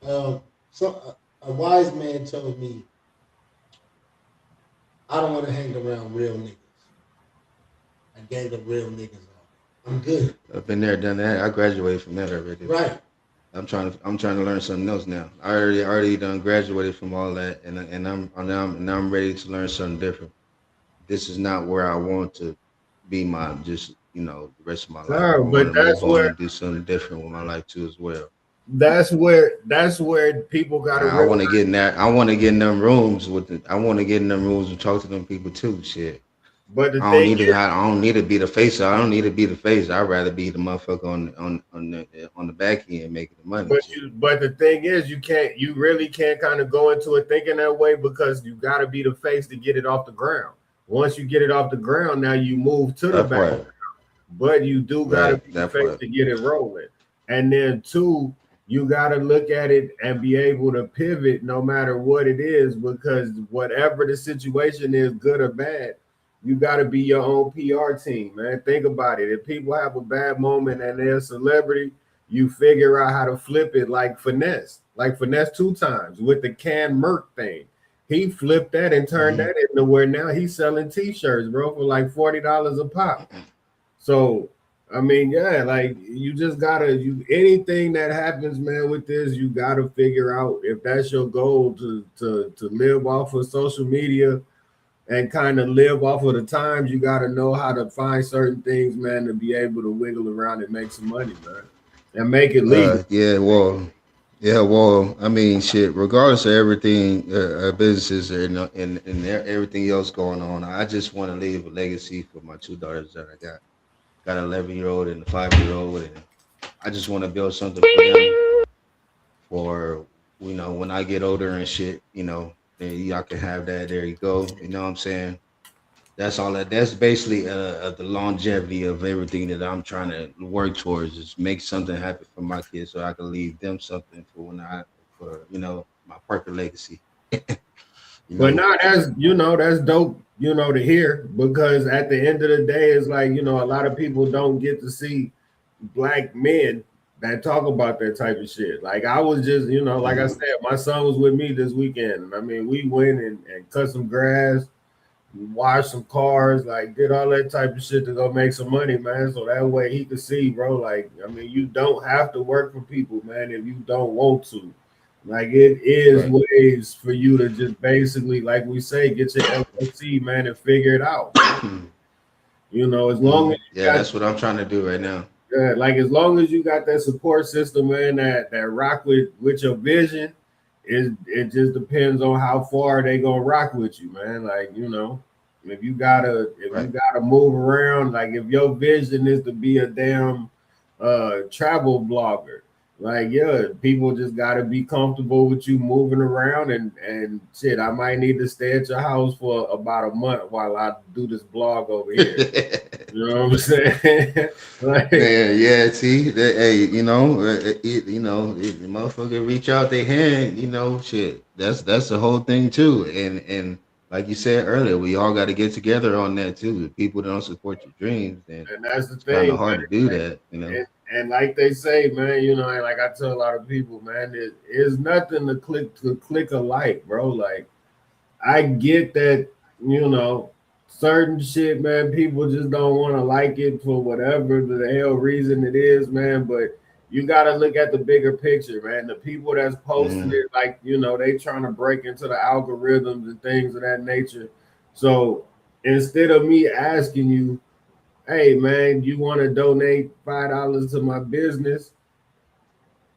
so a wise man told me I don't want to hang around real niggas. A gang of real niggas all day. I'm good. I've been there, done that. I graduated from that already. Right. I'm trying to learn something else now. I already done graduated from all that, and I'm ready to learn something different. This is not where I want to be my just the rest of my life. I no, want but to move on and do something different with my life too as well. that's where people gotta I want realize. to get in that. I want to get in them rooms with the. I want to get in them rooms and talk to them people too. Shit. But the I don't thing need to. I don't need to be the face. I don't need to be the face. I'd rather be the motherfucker on the back end making the money. Shit. But the thing is, you really can't kind of go into it thinking that way because you got to be the face to get it off the ground. Once you get it off the ground, now you move to the That back. part. But you do got to Right. be the That face part. to get it rolling. And then two, you got to look at it and be able to pivot no matter what it is, because whatever the situation is, good or bad, you got to be your own PR team, man. Think about it. If people have a bad moment and they're a celebrity, you figure out how to flip it like finesse 2 times with the can Merc thing. He flipped that and turned Hmm. that into where now he's selling t-shirts, bro, for like $40 a pop. So I mean, yeah, like you just gotta anything that happens, man, with this, you gotta figure out if that's your goal to live off of social media and kind of live off of the times, you gotta know how to find certain things, man, to be able to wiggle around and make some money, man. And make it legal. Yeah. Well. I mean, shit. Regardless of everything, businesses and everything else going on, I just want to leave a legacy for my 2 daughters that I got. Got an 11-year-old and a 5-year-old, and I just want to build something for them for when I get older and shit. Then y'all can have that. There you go. You know what I'm saying? That's all that. That's basically the longevity of everything that I'm trying to work towards is make something happen for my kids so I can leave them something for my Parker legacy. you But know. now that's that's dope, to hear, because at the end of the day, it's like, a lot of people don't get to see black men that talk about that type of shit. Like I was just, like I Mhm. said, my son was with me this weekend. I mean, we went and cut some grass, washed some cars, like did all that type of shit to go make some money, man. So that way he could see, bro. Like, I mean, you don't have to work for people, man, if you don't want to. Like it is Right. ways for you to just basically, like we say, get your LLC, man, and figure it out, man. As long as you Yeah, got that's what I'm trying to do right now. like as long as you got that support system, man, that rock with your vision, it just depends on how far they gonna rock with you, man. Like, if you Right. gotta move around, like if your vision is to be a damn travel blogger, like yeah, people just gotta be comfortable with you moving around and shit. I might need to stay at your house for about a month while I do this blog over here. You know what I'm saying? Like, Man, yeah, see, hey, the motherfucker reach out their hand, shit. That's the whole thing too. And like you said earlier, we all got to get together on that too. If people don't support your dreams, then and that's the it's kind of thing, hard to do man. that. And like they say, man, and like I tell a lot of people, man, it is nothing to click a like, bro. Like I get that, certain shit, man, people just don't want to like it for whatever the hell reason it is, man. But you got to look at the bigger picture, man. The people that's posting Mhm. it, like, they trying to break into the algorithms and things of that nature. So instead of me asking you, hey, man, you want to donate $5 to my business?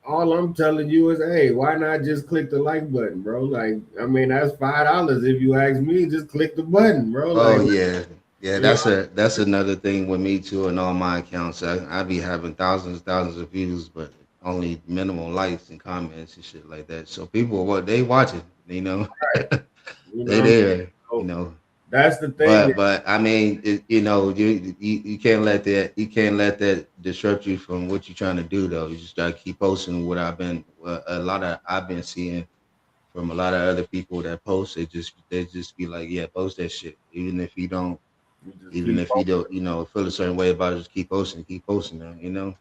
All I'm telling you is, hey, why not just click the like button, bro? Like, I mean, that's $5. If you ask me, just click the button, bro. Oh Like, yeah, yeah. you That's another thing with me too. And all my accounts, I be having thousands of views, but only minimal likes and comments and shit like that. So people, what they watching, you they know, there, you so know. that's the thing. But I mean, you can't let that disrupt you from what you're trying to do though. You just gotta keep posting what I've been seeing from a lot of other people that post. They just be like, yeah, post that shit, You just even keep if you don't feel a certain way about it, just keep posting them.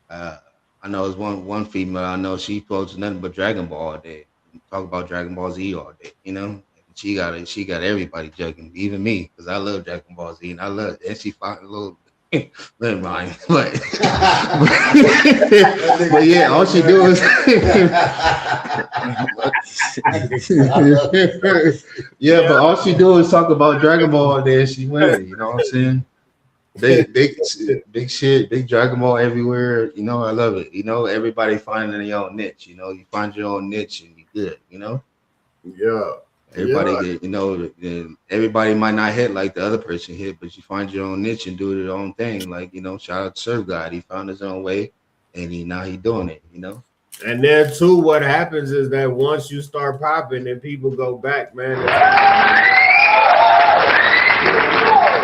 Uh, I know it's one female I know she posts nothing but Dragon Ball all day. Talk about Dragon Ball Z all day. And she got everybody jugging, even me, because I love Dragon Ball Z and and she found a little never mind. But That but nigga yeah, all she do is yeah, but all she do is talk about Dragon Ball all day and she winning, you know what I'm saying? Big shit, big Dragon Ball everywhere. I love it. Everybody finding their own niche. You find your own niche and you good. yeah, Everybody yeah, get, everybody might not hit like the other person hit, but you find your own niche and do your own thing. Like, shout out to Serve God. He found his own way and he doing it. and then too, what happens is that once you start popping, and people go back, man.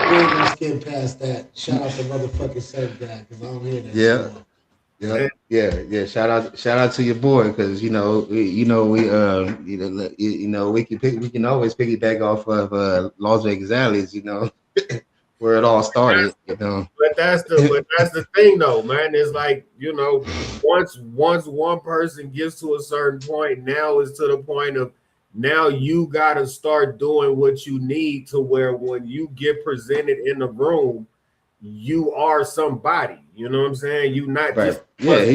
We ain't gonna skip past that. Shout out to motherfucking Surf Guy because I don't hear that no Yeah. more. Yeah. Shout out to your boy, because we can always piggyback off of Las Vegas Alleys, where it all started. But that's the thing though, man. It's like, once one person gets to a certain point, now it's to the point of now you gotta start doing what you need to where when you get presented in the room, you are somebody. You know what I'm saying? You not just Right.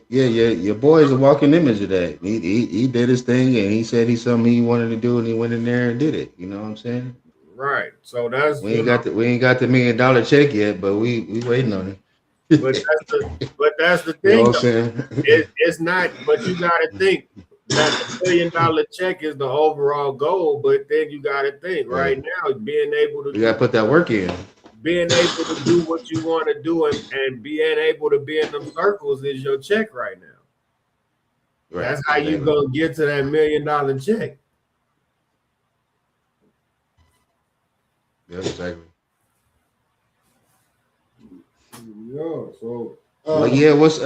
Yeah, yeah. Your boy is a walking image of that. He did his thing and he said he's something he wanted to do and he went in there and did it. You know what I'm saying? right. So that's We ain't got the $1 million check yet, but we waiting on but it. that's the You know thing what I'm though. saying? It's not, but you gotta think that the $1 million check is the overall goal, but then you gotta think Right. right now being able to We gotta put that work in. do what you want to do and being able to be in them circles is your check right now. Right. That's how you Exactly. gonna get to that $1 million check. Yeah, exactly. Yeah, so But yeah, what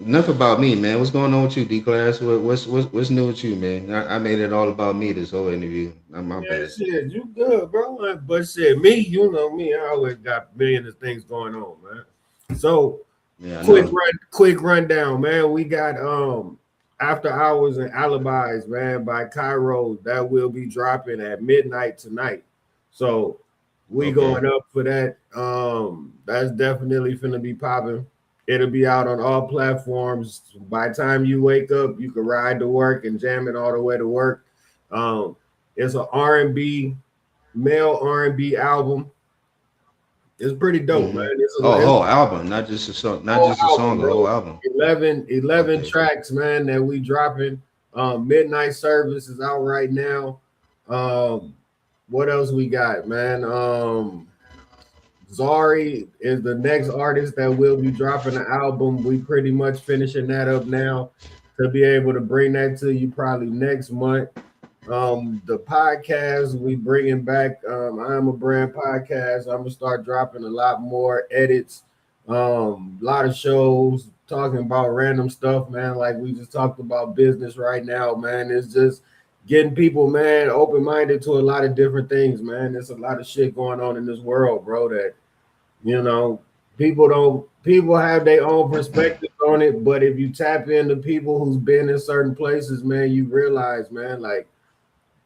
enough about me, man. What's going on with you, D class? What's new with you, man? I made it all about me this whole interview. Not my yeah, bad. shit, you good, bro. But shit, me, you know me, I always got millions of things going on, man. So Yeah, I know. quick rundown, man. We got after hours and alibis, man, by Cairo that will be dropping at midnight tonight. So we Okay. going up for that. That's definitely finna be popping. It'll be out on all platforms. By the time you wake up, you can ride to work and jam it all the way to work. Um, it's an R&B, male R&B album. It's pretty dope, man. Mm-hmm. It's Oh, a whole album, not just a song, not whole just a album, song, a whole bro. album. 11 Okay. tracks, man, that we dropping. Midnight Service is out right now. What else we got, man? Zari is the next artist that will be dropping the album. We pretty much finishing that up now to be able to bring that to you probably next month. The podcast we bringing back. I am a brand podcast. I'm gonna start dropping a lot more edits. A lot of shows talking about random stuff, man. Like we just talked about business right now, man. It's just getting people, man, open minded to a lot of different things, man. There's a lot of shit going on in this world, bro. That you know, people have their own perspective on it, but if you tap into people who's been in certain places, man, you realize, man, like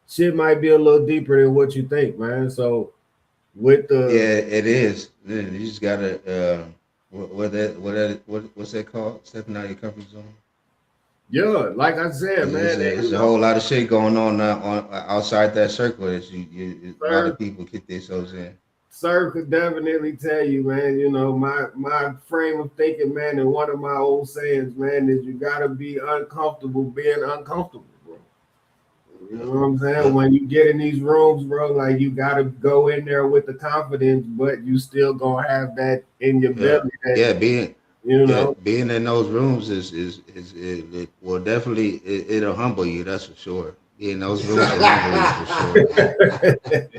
shit might be a little deeper than what you think, man. So with the Yeah, it is. Yeah, you just gotta what's that called? Stepping out of your comfort zone. yeah, like I said, man, and, It's a whole lot of shit going on outside that circle that a lot sir, of people get themselves in. sir could definitely tell you, man. You know, my frame of thinking, man, and one of my old sayings, man, is you gotta be uncomfortable being uncomfortable, bro. You know what I'm saying? Yep. When you get in these rooms, bro, like you gotta go in there with the confidence, but you still gonna have that in your Yeah, belly that yeah, being you yeah, know. being in those rooms it will definitely it'll humble you. That's for sure. Being in those rooms will humble you for sure.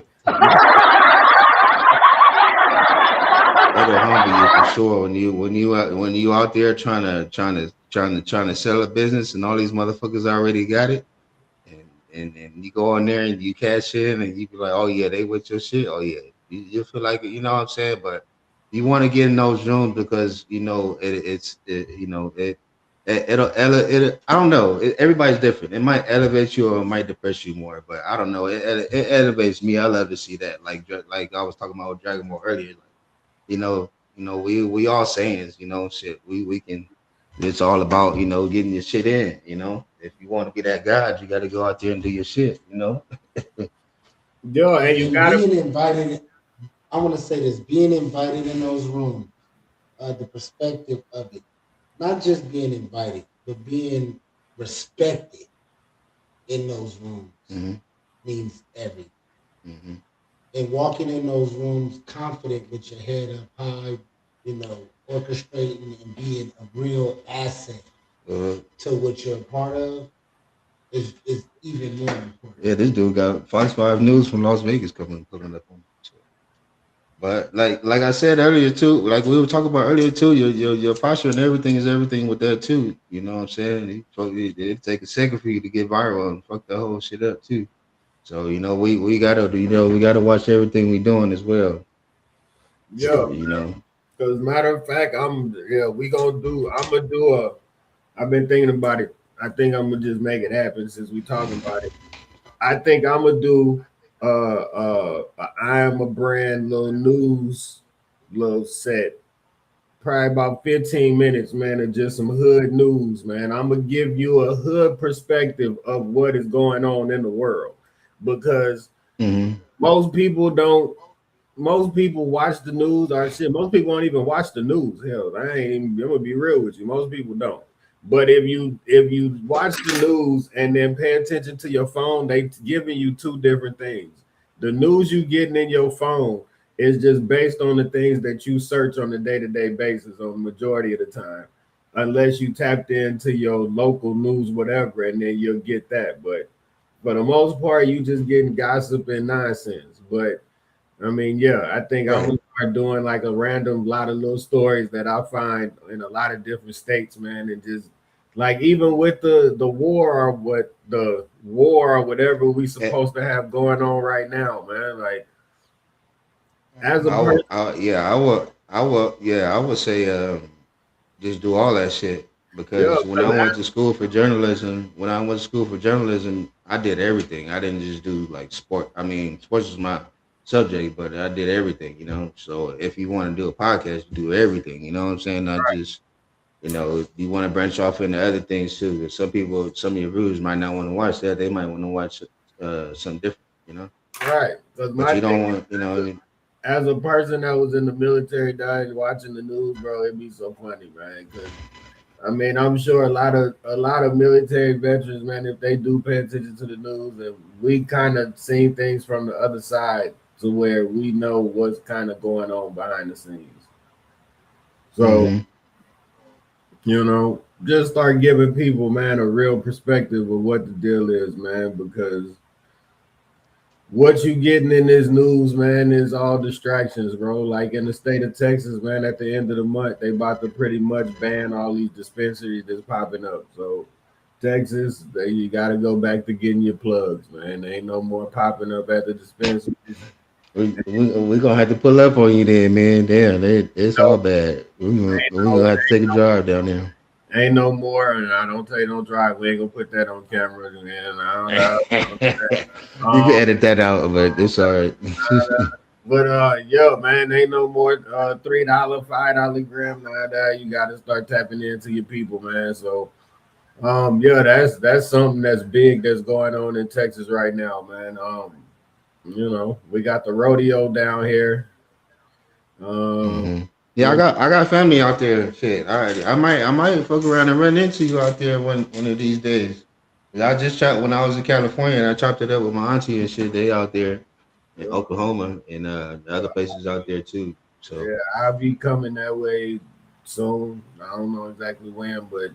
It'll humble you for sure when you out there trying to sell a business and all these motherfuckers already got it. And you go in there and you cash in and you be like, oh yeah, they with your shit. Oh yeah, you feel like it, you know what I'm saying? But you want to get in those rooms because you know it'll I don't know. Everybody's different. It might elevate you or it might depress you more. But I don't know. It elevates me. I love to see that. Like I was talking about with Dragon Ball earlier. Like, we all saying, shit. We can. It's all about getting your shit in. If you want to be that god, you got to go out there and do your shit. Yeah, and you And gotta being invited, I want to say this: being invited in those rooms, the perspective of it, not just being invited, but being respected in those rooms Mm-hmm. means everything. Mm-hmm. And walking in those rooms confident with your head up high, orchestrating and being a real asset to what you're a part of is even more important. Yeah, this dude got Fox 5 News from Las Vegas pulling up on. So. But like I said earlier too, like we were talking about earlier too, your posture and everything is everything with that too. You know what I'm saying? It take a second for you to get viral and fuck the whole shit up too. So we gotta watch everything we doing as well. yeah. You know. Because matter of fact, I'm gonna do a I've been thinking about it. I think I'm gonna just make it happen since we talking about it. I think I'm gonna do I am a brand little news little set. Probably about 15 minutes, man, of just some hood news, man. I'm gonna give you a hood perspective of what is going on in the world because Mm-hmm. most people don't most people watch the news or shit. Most people don't even watch the news. Hell, I ain't even. I'm gonna be real with you. Most people don't. But if you watch the news and then pay attention to your phone, they giving you two different things. The news you getting in your phone is just based on the things that you search on a day-to-day basis on the majority of the time, unless you tapped into your local news, whatever, and then you'll get that. But for the most part, you just getting gossip and nonsense. But I mean, yeah, I think I'm Right. gonna start doing like a random lot of little stories that I find in a lot of different states, man, and just like even with the war or whatever we Eh, supposed to have going on right now, man. Like as a Mhm. person, I would say, just do all that shit yeah, because when I went to school for journalism, I did everything. I didn't just do like sport. I mean, sports was my subject, but I did everything, you know. So if you want to do a podcast, you do everything, you know what I'm saying? Not just, you know, you want to branch off into other things too. 'Cause some people, some of your viewers might not want to watch that. They might want to watch something different, you know. right? Because But my you thing don't want, you know. as a person that was in the military, died watching the news, bro, it'd be so funny, man. Because I mean, I'm sure a lot of military veterans, man, if they do pay attention to the news, and we kind of seen things from the other side to where we know what's kind of going on behind the scenes. So, Hmm. just start giving people, man, a real perspective of what the deal is, man, because what you getting in this news, man, is all distractions, bro. Like in the state of Texas, man, at the end of the month, they about to pretty much ban all these dispensaries that's popping up. So Texas, you got to go back to getting your plugs, man. There ain't no more popping up at the dispensaries. We gonna have to pull up on you then, man. Damn, it's all No, bad. We no, gonna have to take a drive down there. ain't no more. And I don't tell you don't drive. We ain't gonna put that on camera, man. I don't know. You can Um, edit that out, but it's all right. But yo, man, ain't no more $3, $5 gram nowadays. You gotta start tapping into your people, man. So yeah, that's something that's big that's going on in Texas right now, man. We got the rodeo down here. Um Hmm. Yeah, you I got family out there. Shit, I might fuck around and run into you out there one of these days. 'Cause I just chopped when I was in California, and I chopped it up with my auntie and shit. They out there in know, Oklahoma and the other places out there too. So yeah, I'll be coming that way soon. I don't know exactly when, but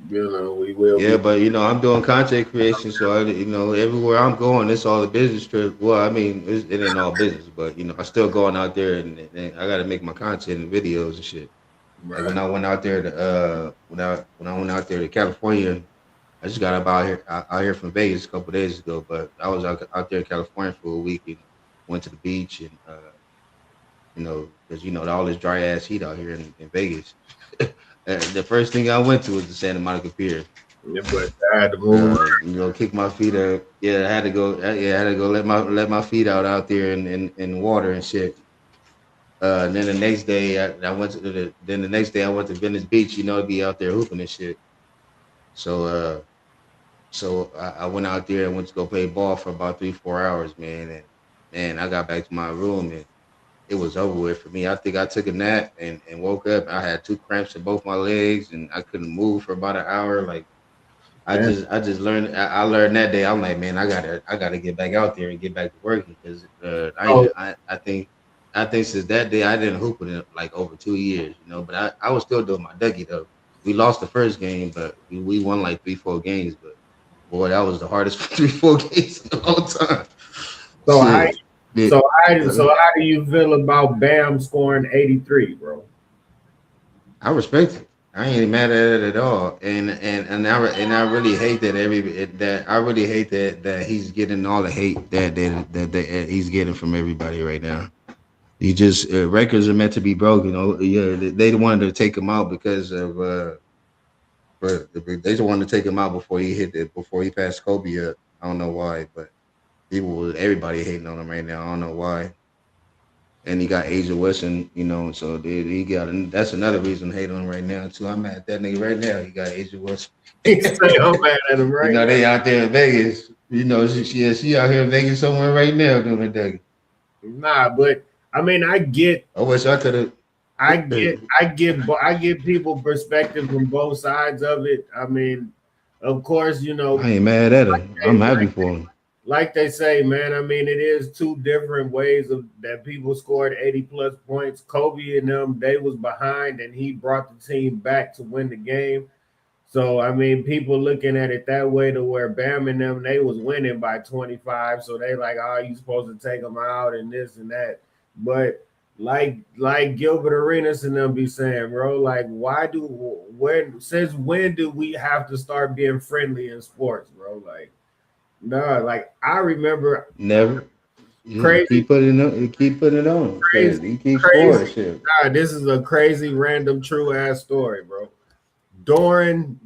we will yeah, be. but you know, I'm doing content creation, so you know, everywhere I'm going, it's all a business trip. Well, I mean, it ain't all business, but you know, I still going out there, and I got to make my content and videos and shit. Like when Right. I went out there to when I went out there to California, I just got up out here from Vegas a couple days ago, but I was out there in California for a week and went to the beach and you know, because you know all this dry ass heat out here in Vegas. The first thing I went to was the Santa Monica Pier. Yeah, but I had to move around. You know, kick my feet up. Yeah, I had to go. Yeah, I had to go let my feet out there in water and shit. And then the next day I went to then the next day I went to Venice Beach. You know, be out there hooping and shit. So I went out there and went to go play ball for about 3 4 hours, man. And man, I got back to my room and it was over with for me. I think I took a nap and woke up. I had two cramps in both my legs and I couldn't move for about an hour. Like Man, I just learned I learned that day. I'm like, man, I gotta get back out there and get back to working because oh, I think since that day I didn't hoop in like over 2 years, you know. But I was still doing my Dougie though. We lost the first game, but we won like 3 4 games. But boy, that was the hardest 3 4 games in the whole time. so how Shit. Yeah. so how do you feel about Bam scoring 83, bro? I respect it. I ain't mad at it at all, and I really hate that that I really hate that he's getting all the hate that he's getting from everybody right now. He just records are meant to be broken. Oh yeah, they wanted to take him out because of they just wanted to take him out before he hit it before he passed Kobe up. I don't know why, but everybody hating on him right now. I don't know why. And he got Asia Wilson, you know, so he got, and that's another reason to hate on him right now too. I'm at that nigga right now. He got Asia Wilson. He say I'm mad at him You right know, now. they out there in Vegas. You know, she out here in Vegas somewhere right now doing that. Nah, but I mean, I get, I wish I could have. I get, I get people perspective from both sides of it. I mean, of course, I ain't mad at her. I'm happy like for him. like they say, man. I mean, it is two different ways of that people scored 80 plus points. Kobe and them, they was behind, and he brought the team back to win the game. So I mean, people looking at it that way to where Bam and them they was winning by 25, so they like, oh, you supposed to take them out and this and that. But like Gilbert Arenas and them be saying, bro, like since when do we have to start being friendly in sports, bro? Like, no, like I remember Never. crazy, Keep putting it. Keep putting it on. crazy, Shit. He keep crazy. scoring shit. God, this is a crazy, random, true ass story, bro. During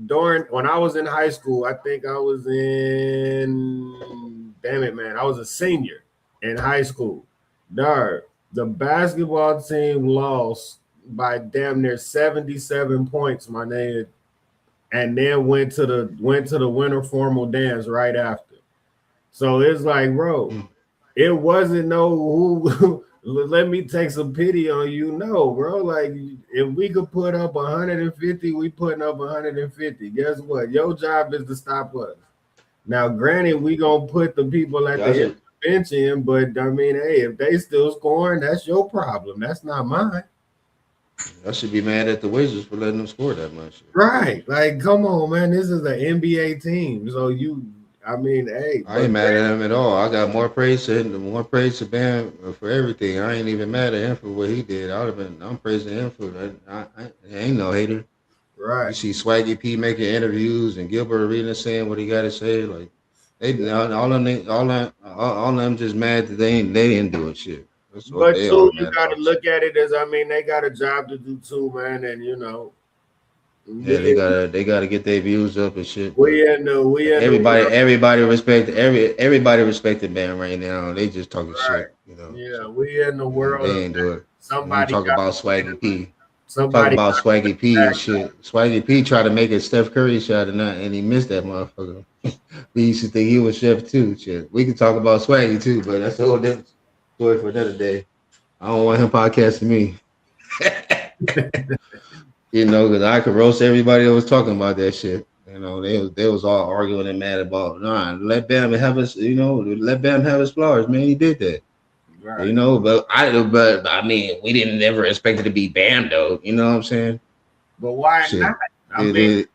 when I was in high school, I think I was in damn it, man, I was a senior in high school. Dog, the basketball team lost by damn near 77 points, my nigga, and then went to the winter formal dance right after. So it's like, bro, it wasn't no who let me take some pity on you. No, bro. Like if we could put up 150, we putting up 150. Guess what? Your job is to stop us. Now, granted, we gonna put the people at the bench in, but I mean, hey, if they still scoring, that's your problem. That's not mine. I should be mad at the Wizards for letting them score that much. Right. Like, come on, man. This is an NBA team. So I mean, hey, I ain't mad at him at all. I got more praise to Bam for everything. I ain't even mad at him for what he did. I'm praising him for that. I ain't no hater. Right. You see Swaggy P making interviews and Gilbert Arenas saying what he got to say. Like all of them just mad that they didn't do it. Shit. But too, you got to look at it as, I mean, they got a job to do too, man, and you know. Yeah, they gotta get their views up and shit. Everybody respected Bam right now. They just talking shit, you know. Yeah, we in the world. They ain't do it. Somebody talk about Swaggy P. Somebody talk about Swaggy P and shit. Swaggy P tried to make a Steph Curry shot and he missed that motherfucker. We used to think he was Chef too. Shit, we can talk about Swaggy too, but that's a whole different story for another day. I don't want him podcasting me. You know, because I could roast everybody that was talking about that shit. You know, they was all arguing and mad about, let Bam have his, let Bam have his flowers, man. He did that. Right. You know, but I mean, we didn't never expect it to be Bam though. You know what I'm saying? But why not? I mean,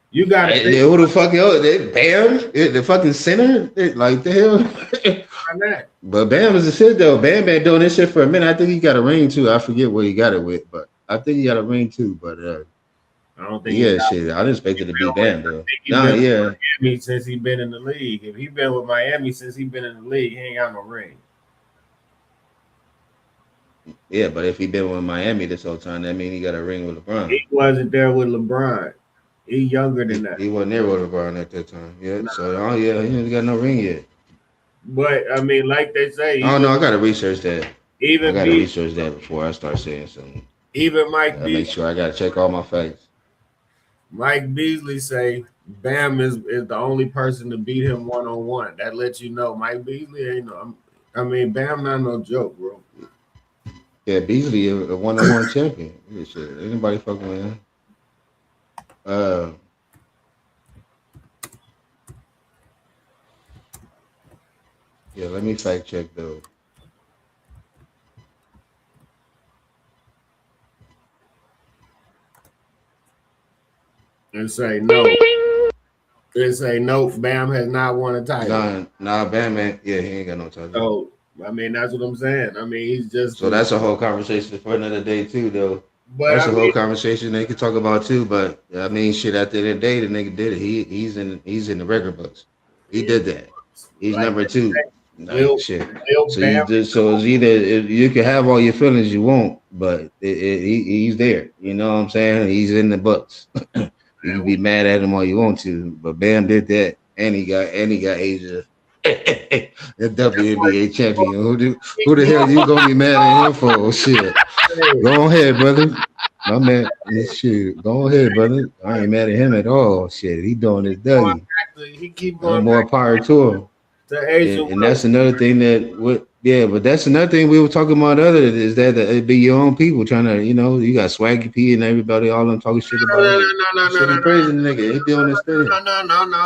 you got to think. Who the fuck else? Bam, the fucking center, like the hell. But Bam is the shit though. Bam been doing this shit for a minute. I think he got a ring too. I forget what he got it with, but I think he got a ring too. But I don't think. Yeah, shit. I didn't expect it to be Bam though. Miami since he been in the league. If he been with Miami since he been in the league, he ain't got no ring. Yeah, but if he been with Miami this whole time, that means he got a ring with LeBron. He wasn't there with LeBron. He younger than that. He wasn't there with LeBron at that time. Yeah. No. So he ain't got no ring yet. But I mean, like they say, I gotta research that. I gotta research that before I start saying something. Even Mike Beasley, make sure I gotta check all my facts. Mike Beasley say Bam is the only person to beat him one-on-one. That lets you know Mike Beasley ain't no. I mean, Bam not no joke, bro. Yeah, Beasley a one-on-one champion. Shit, anybody fucking with him? Yeah, let me fact check though. And say no. And say no. Bam has not won a title. Nah, Bam ain't. Yeah, he ain't got no title. So I mean, that's what I'm saying. I mean, he's just. So that's a whole conversation for another day too, though. But that's a whole conversation they could talk about too. But I mean, shit. At the end of the day, the nigga did it. He's in the record books. He did that. He's like number 2. Shit. So it's either you can have all your feelings you want, but he's there. You know what I'm saying? He's in the books. You can be mad at him all you want to, but Bam did that, and he got Asia. The WNBA champion. Who the hell you gonna be mad at him for? Shit. Go ahead, brother. My man, shit. Go ahead, brother. I ain't mad at him at all. Shit, he doing his Dougie. He keep going. More power to him. And that's another thing that Yeah, but that's another thing we were talking about. Other is that it be your own people trying to, you got Swaggy P and everybody, all them talking shit No, about no, it. no, no, You no, should no, be no. praising the nigga. He doing his thing. No.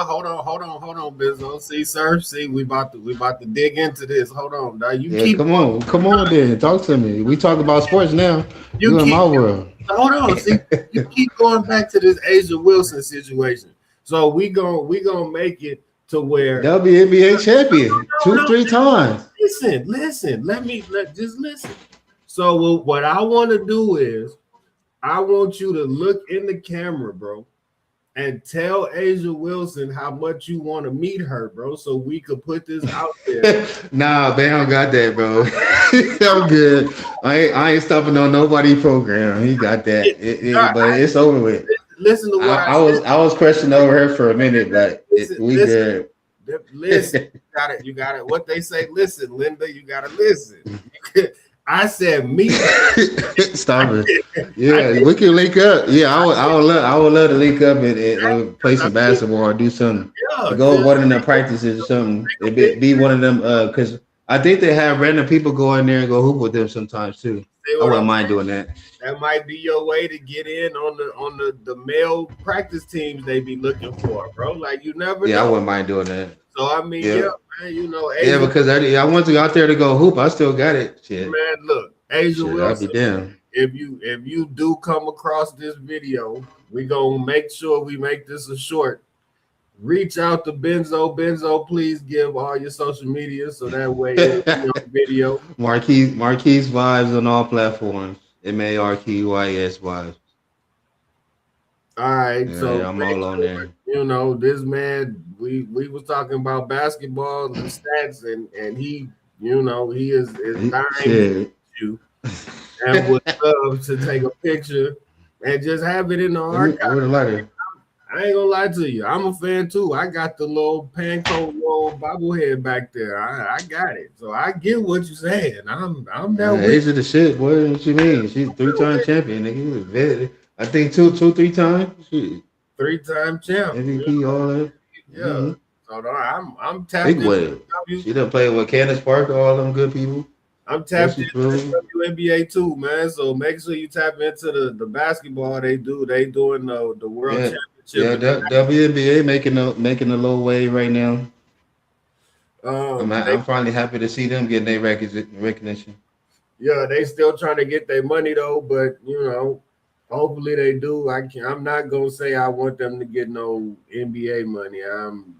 Hold on, Bizzo. See, sir. See, we about to dig into this. Hold on. Now you Yeah, keep come on, then talk to me. We talk about sports now. you You in keep my world. hold on. See, you keep going back to this Asia Wilson situation. So we gonna make it to where WNBA champion two, no, three times. listen. Just listen. So what I want to do is I want you to look in the camera, bro, and tell Asia Wilson how much you want to meet her, bro, so we could put this out there. Nah, Bam got that, bro. I'm good. I ain't stopping on nobody program. He got that. But it's over with. Listen to what I said. I was questioning over her for a minute, but we Listen, good. listen. You got it. What they say, listen, Linda, you gotta listen. I said meet her. Stop it. Yeah, we can link up. Yeah, I would love to link up and play some basketball or do something. Yeah, Go just one of them practices or something. It be one of them because I think they have random people go in there and go hoop with them sometimes too. see I what wouldn't I'm mind saying? doing that. That might be your way to get in on the male practice teams they be looking for, bro. Like you never Yeah, I know. wouldn't mind doing that. So I mean, Yeah. yeah, man, Yeah, Asia, because I want to go out there to go hoop. I still got it. Shit. man, look, Asia Shit, I'll be Wilson. damn. If you do come across this video, we gonna make sure we make this a short. Reach out to Benzo. Benzo, please give all your social media so that way it'll be on video. Marquise vibes on all platforms. MARQYS vibes. All right, so Yeah, I'm make all on sure there. this man. We was talking about basketball and stats, and he, he is dying to Shit. you and would love to take a picture and just have it in the archive. Where the lighter? I ain't gonna lie to you. I'm a fan too. I got the little panko little bobblehead back there. I got it. So I get what you're saying. I'm that with Asia the shit. What you mean? She's 3-time champion, nigga. I think 3 times. Shit. 3-time champ. MVP, all that. Yeah. Mm-hmm. So no, I'm tapped Big into wave. She done played with Candace Parker, all them good people. I'm tapped She into threw. the WNBA too, man. So make sure you tap into the basketball they do. They doing the world Yeah, championship. WNBA making a low wave right now. They I'm finally happy to see them getting their recognition. Yeah, they still trying to get their money though, but hopefully they do. I'm not gonna say I want them to get no NBA money. I'm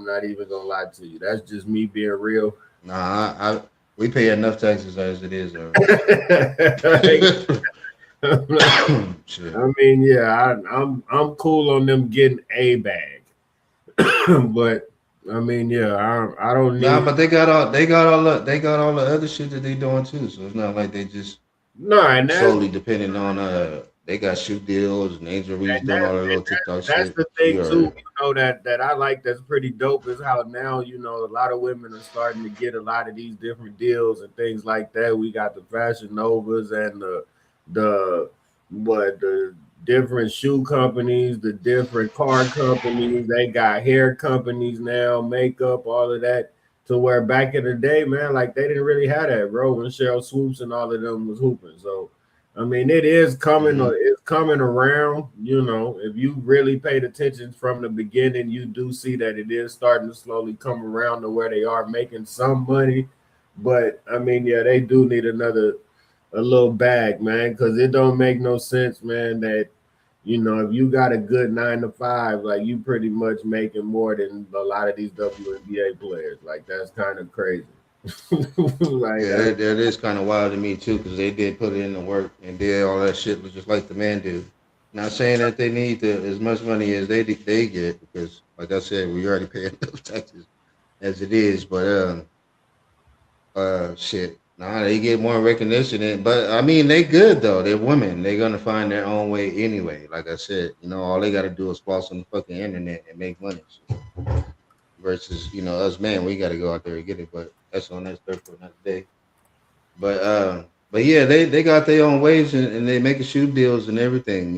not even gonna lie to you. That's just me being real. Nah, we pay enough taxes as it is. Shit. I mean, yeah, I'm cool on them getting a bag, but I mean, yeah, I don't need. Nah, but they got all the other shit that they doing too. So it's not like they just No, and solely depending on they got shoot deals and Angel Reese doing all their little TikTok shit. that's the thing You too. already- That I like. That's pretty dope. Is how now a lot of women are starting to get a lot of these different deals and things like that. We got the Fashion Novas and the different shoe companies, the different car companies. They got hair companies now, makeup, all of that. To where back in the day, man, like they didn't really have that, bro. When Cheryl Swoops and all of them was hooping. So I mean, it is coming. It's coming around. If you really paid attention from the beginning, you do see that it is starting to slowly come around to where they are making some money. But I mean, yeah, they do need a little bag, man, because it don't make no sense, man. That if you got a good 9 to 5, like you pretty much making more than a lot of these WNBA players. Like that's kind of crazy. Like that is kind of wild to me too, because they did put in the work and did all that shit, but just like the man did. Not saying that they need as much money as they get, because like I said, we already pay enough taxes as it is. But shit, nah, they get more recognition. But I mean, they good though. They're women. They're gonna find their own way anyway. Like I said, all they gotta do is floss on the fucking internet and make money. Versus, us men, we got to go out there and get it. But that's on that story for another day. But yeah, they got their own ways and they making shoe deals and everything.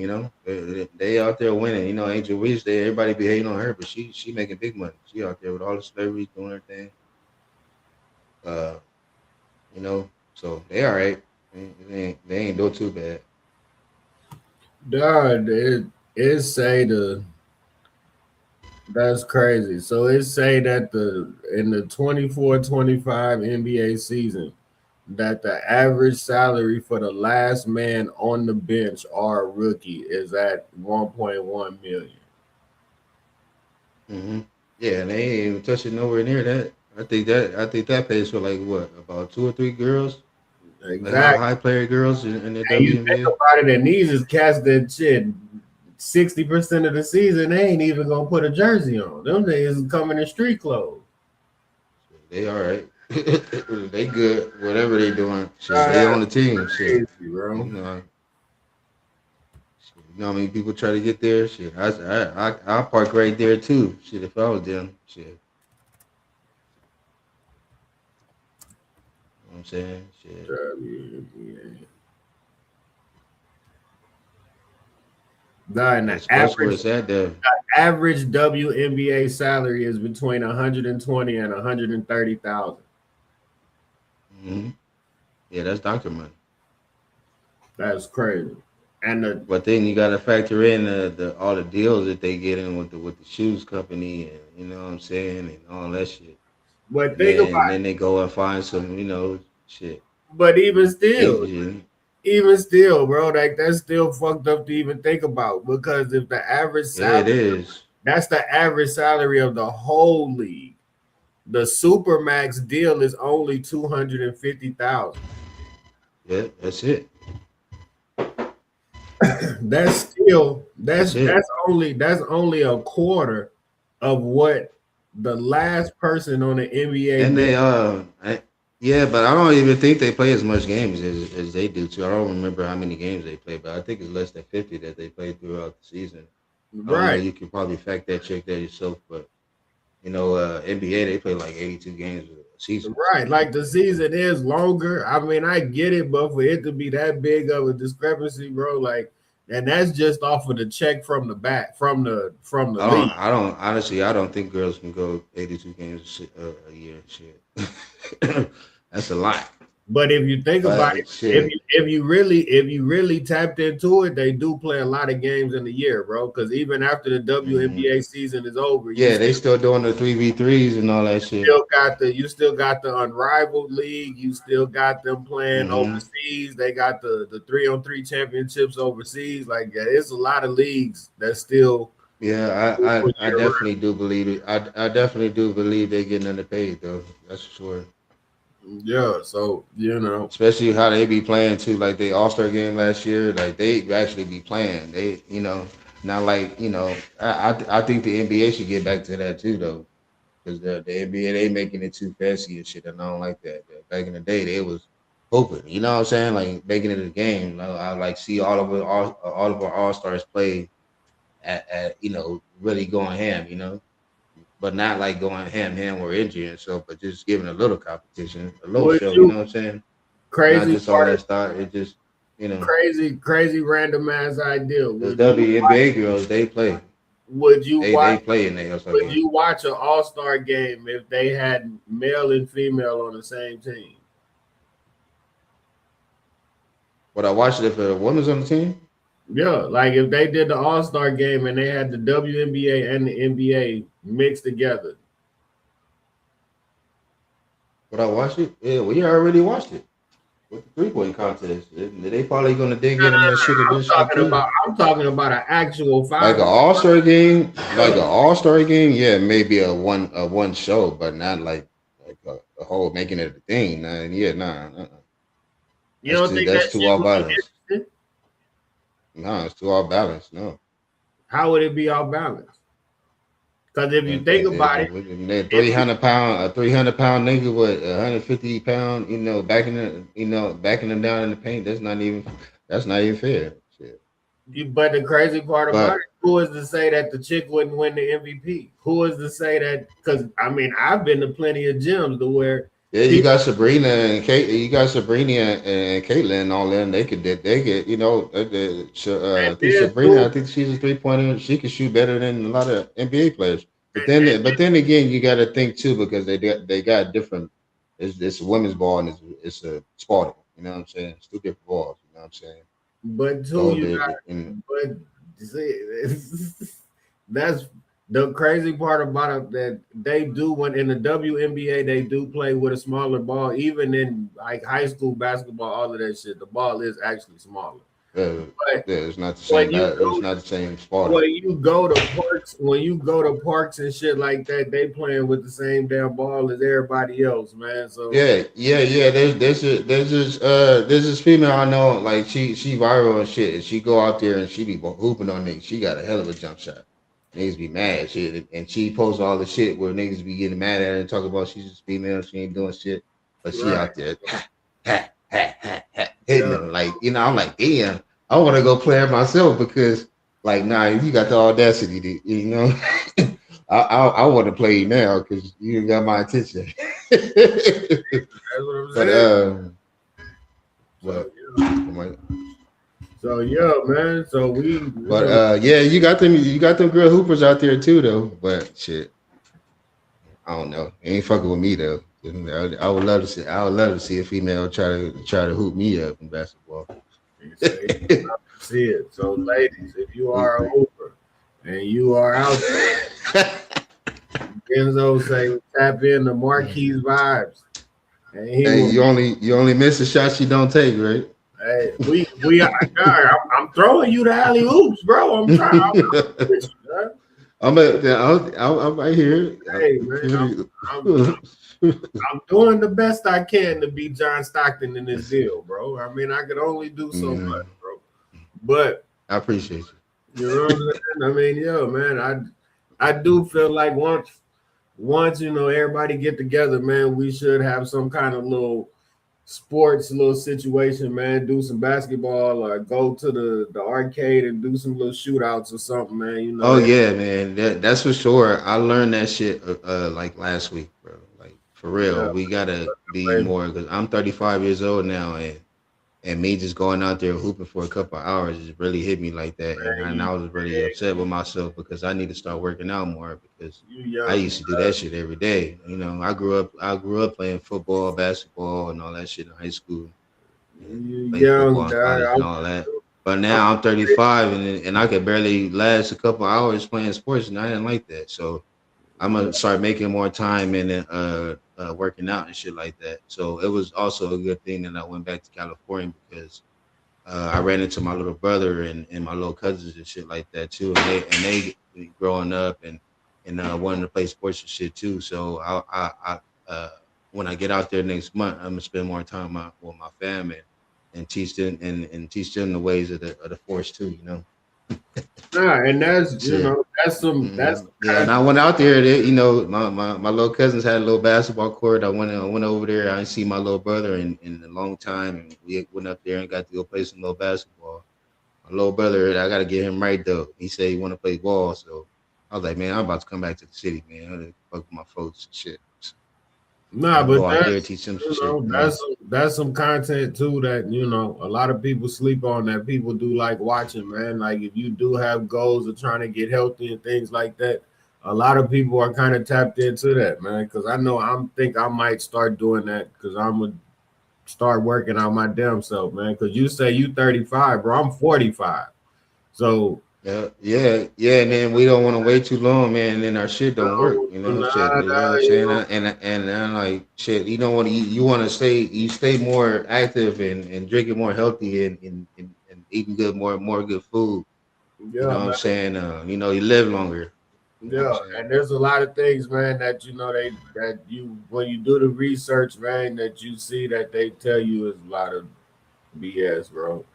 They out there winning. Angel Reese, everybody be hating on her, but she making big money. She out there with all the celebrities doing her thing. you know. So they all right. They ain't doing too bad. Dog, it say the that's crazy. So it say that the in the 24-25 NBA season that the average salary for the last man on the bench or a rookie is at 1.1 million. Hmm. Yeah, and they ain't even touching nowhere near that. I think that pays for like what about two or three girls, like Exactly. high player girls in the And you think WNBA. about it, and these is cats that shit 60% of the season they ain't even gonna put a jersey on. Them niggas is coming in street clothes. They all right. They good. Whatever they doing, shit. God, They that's on the team. Shit. crazy, bro. You know. Shit, you know how many people try to get there? Shit. I park right there too. Shit. If I was them, shit. You know what I'm saying? Shit. WNBA. Nah, and Yeah, sports where it's at there. average WNBA salary is between 120 and 130,000. Hmm. Yeah, that's doctor money. That's crazy. And the But then you got to factor in the all the deals that they get in with the shoes company, and you know what I'm saying, and all that shit. but And think about then they go and find some, shit but agent. even still, bro, like that's still fucked up to even think about because if the average Yeah, it salary is. that's the average salary of the whole league. The Supermax deal is only 250,000. Yeah, that's it. That's still That's it. that's only a quarter of what the last person on the NBA And bench. yeah, but I don't even think they play as much games as they do too. I don't remember how many games they play, but I think it's less than 50 that they play throughout the season. I don't know. Right, You can probably fact that check that yourself, but NBA they play like 82 games a season. So right. Like the season is longer. I mean, I get it, but for it to be that big of a discrepancy, bro, like, and that's just off of the check from the back from the league. I don't honestly, I don't think girls can go 82 games a year. Shit, that's a lot. But if you think about it, But shit, if you really tapped into it, they do play a lot of games in the year, bro. Because even after the mhm. WNBA season is over, Yeah, they still doing the 3v3s and all that shit. you still got the unrivaled league. You still got them playing Hmm. overseas. They got the 3-on-3 championships overseas. Like yeah, it's a lot of leagues that still Yeah, I year round. definitely do believe it. I definitely do believe they're getting underpaid though. That's for sure. Yeah, so you know, Especially how they be playing too. Like the All Star game last year, like they actually be playing. They, not like I think the NBA should get back to that too though, because the NBA they making it too fancy and shit, and I don't like that. Back in the day, they was hoping, you know what I'm saying, like making it a game. I like see all of our All Stars play at really going ham, but not like going ham or injuring yourself, but just giving a little competition, a little would show, you you know what I'm saying? Not crazy just all part that stuff. It just, you know, crazy random ass idea. because WNBA girls, they play. Would you They watch play in the All-Star would game. you watch an all-star game if they had male and female on the same team? But I watched it if a woman's on the team. Yeah, like if they did the all-star game and they had the WNBA and the NBA mixed together. But I watched it. Yeah, we already watched it with the three-point contest. They probably gonna dig in that shit eventually too. I'm talking about an actual Like an 5. All-Star game, yeah, maybe a one show, but not like a whole making it a thing. Nah, yeah, nah. You don't think that That's too shit all would be balanced. interesting? No, it's too all balanced. No. How would it be all balanced? Because if you think about it, That if you 300 pound, a 300 pound nigga with 150 pound, backing them down in the paint. That's not even fair. Shit. but the crazy part about But it, who is to say that the chick wouldn't win the MVP? Who is to say that? Because I mean, I've been to plenty of gyms to where yeah, you people got Sabrina and Kate. You got Sabrina and Caitlin and all them. They could, I and think then Sabrina. too, I think she's a 3-pointer. She can shoot better than a lot of NBA players. and But then again, you got to think too because they got different It's a women's ball and it's a Spartan. You know what I'm saying? It's two different balls. You know what I'm saying? But too, So you got, but see, that's the crazy part about it that they do when in the WNBA they do play with a smaller ball. Even in like high school basketball, all of that shit, the ball is actually smaller. yeah, But it's not the when same. you It's go not the same Spartan. when you go to parks and shit like that, they playing with the same damn ball as everybody else, man. So Yeah. There's this female I know, like she viral and shit, and she go out there and she be hooping on niggas. She got a hell of a jump shot. Niggas be mad shit, and she posts all the shit where niggas be getting mad at her and talk about she's just female, she ain't doing shit, but she right, out there hitting yeah, them like I'm like damn, I want to go play it myself because like nah, you got the audacity to I want to play now because you got my attention. that's what I'm But saying. well, So yeah, so yeah, man. So yeah, you got them girl hoopers out there too though. But shit, I don't know. It ain't fucking with me though. I would love to see. I would love to see a female try to hoop me up in basketball. you say, see it. So ladies, if you are a hooper and you are out there, Enzo say tap in the Marquis vibes, and he Hey, will. you only miss the shots you don't take, right? Hey, we are. I'm throwing you the alley oops, bro. I'm trying. I'm right here. Hey man, I'm doing the best I can to be John Stockton in this deal, bro. I mean, I could only do so much, bro. But I appreciate you know what I'm saying? I mean, yeah, man, I do feel like once everybody get together, man, we should have some kind of little situation, man. Do some basketball or go to the arcade and do some little shootouts or something, man. Oh yeah, man. That's for sure. I learned that shit like last week, bro. Like for real. Yeah, We gotta be more because I'm 35 years old now, and me just going out there hooping for a couple of hours just really hit me like that. And I was really upset with myself because I need to start working out more because you I young, used to do that shit every day. You know, I grew up playing football, basketball, and all that shit in high school. And you played football young, in college and dog. all that. But now I'm 35 and I could barely last a couple hours playing sports, and I didn't like that. So I'm gonna start making more time and working out and shit like that. So it was also a good thing that I went back to California because I ran into my little brother and my little cousins and shit like that too, and they growing up and wanting to play sports and shit too. So I when I get out there next month, I'm gonna spend more time with my family and teach them and teach them the ways of the force too. You know. Nah, and that's Shit. that's some Yeah, and I went out there. My little cousins had a little basketball court. I went over there. I didn't see my little brother in a long time, and we went up there and got to go play some little basketball. My little brother, I got to get him right though. He said he want to play ball, so I was like, man, I'm about to come back to the city, man. I'm gonna fuck with my folks and shit. So nah, I'm gonna but go out there and that's teach them some shit. You know? that's some content too that a lot of people sleep on that people do like watching, man. Like if you do have goals of trying to get healthy and things like that, a lot of people are kind of tapped into that, man. Because I know think I might start doing that because I'm gonna start working on my damn self, man. Because you say you 35, bro. I'm 45, so. Yeah, and then we don't want to wait too long, man, and then our shit don't work, you know, shit, Nah, you know what I'm saying? And I'm like, shit, you don't want to, you want to stay more active and drinking more healthy and eating good, more good food, you know yeah, what I'm man. saying? You know, you live longer, you know what I'm Yeah, saying? and there's a lot of things, man, that that you when you do the research, man, that you see that they tell you is a lot of BS, bro.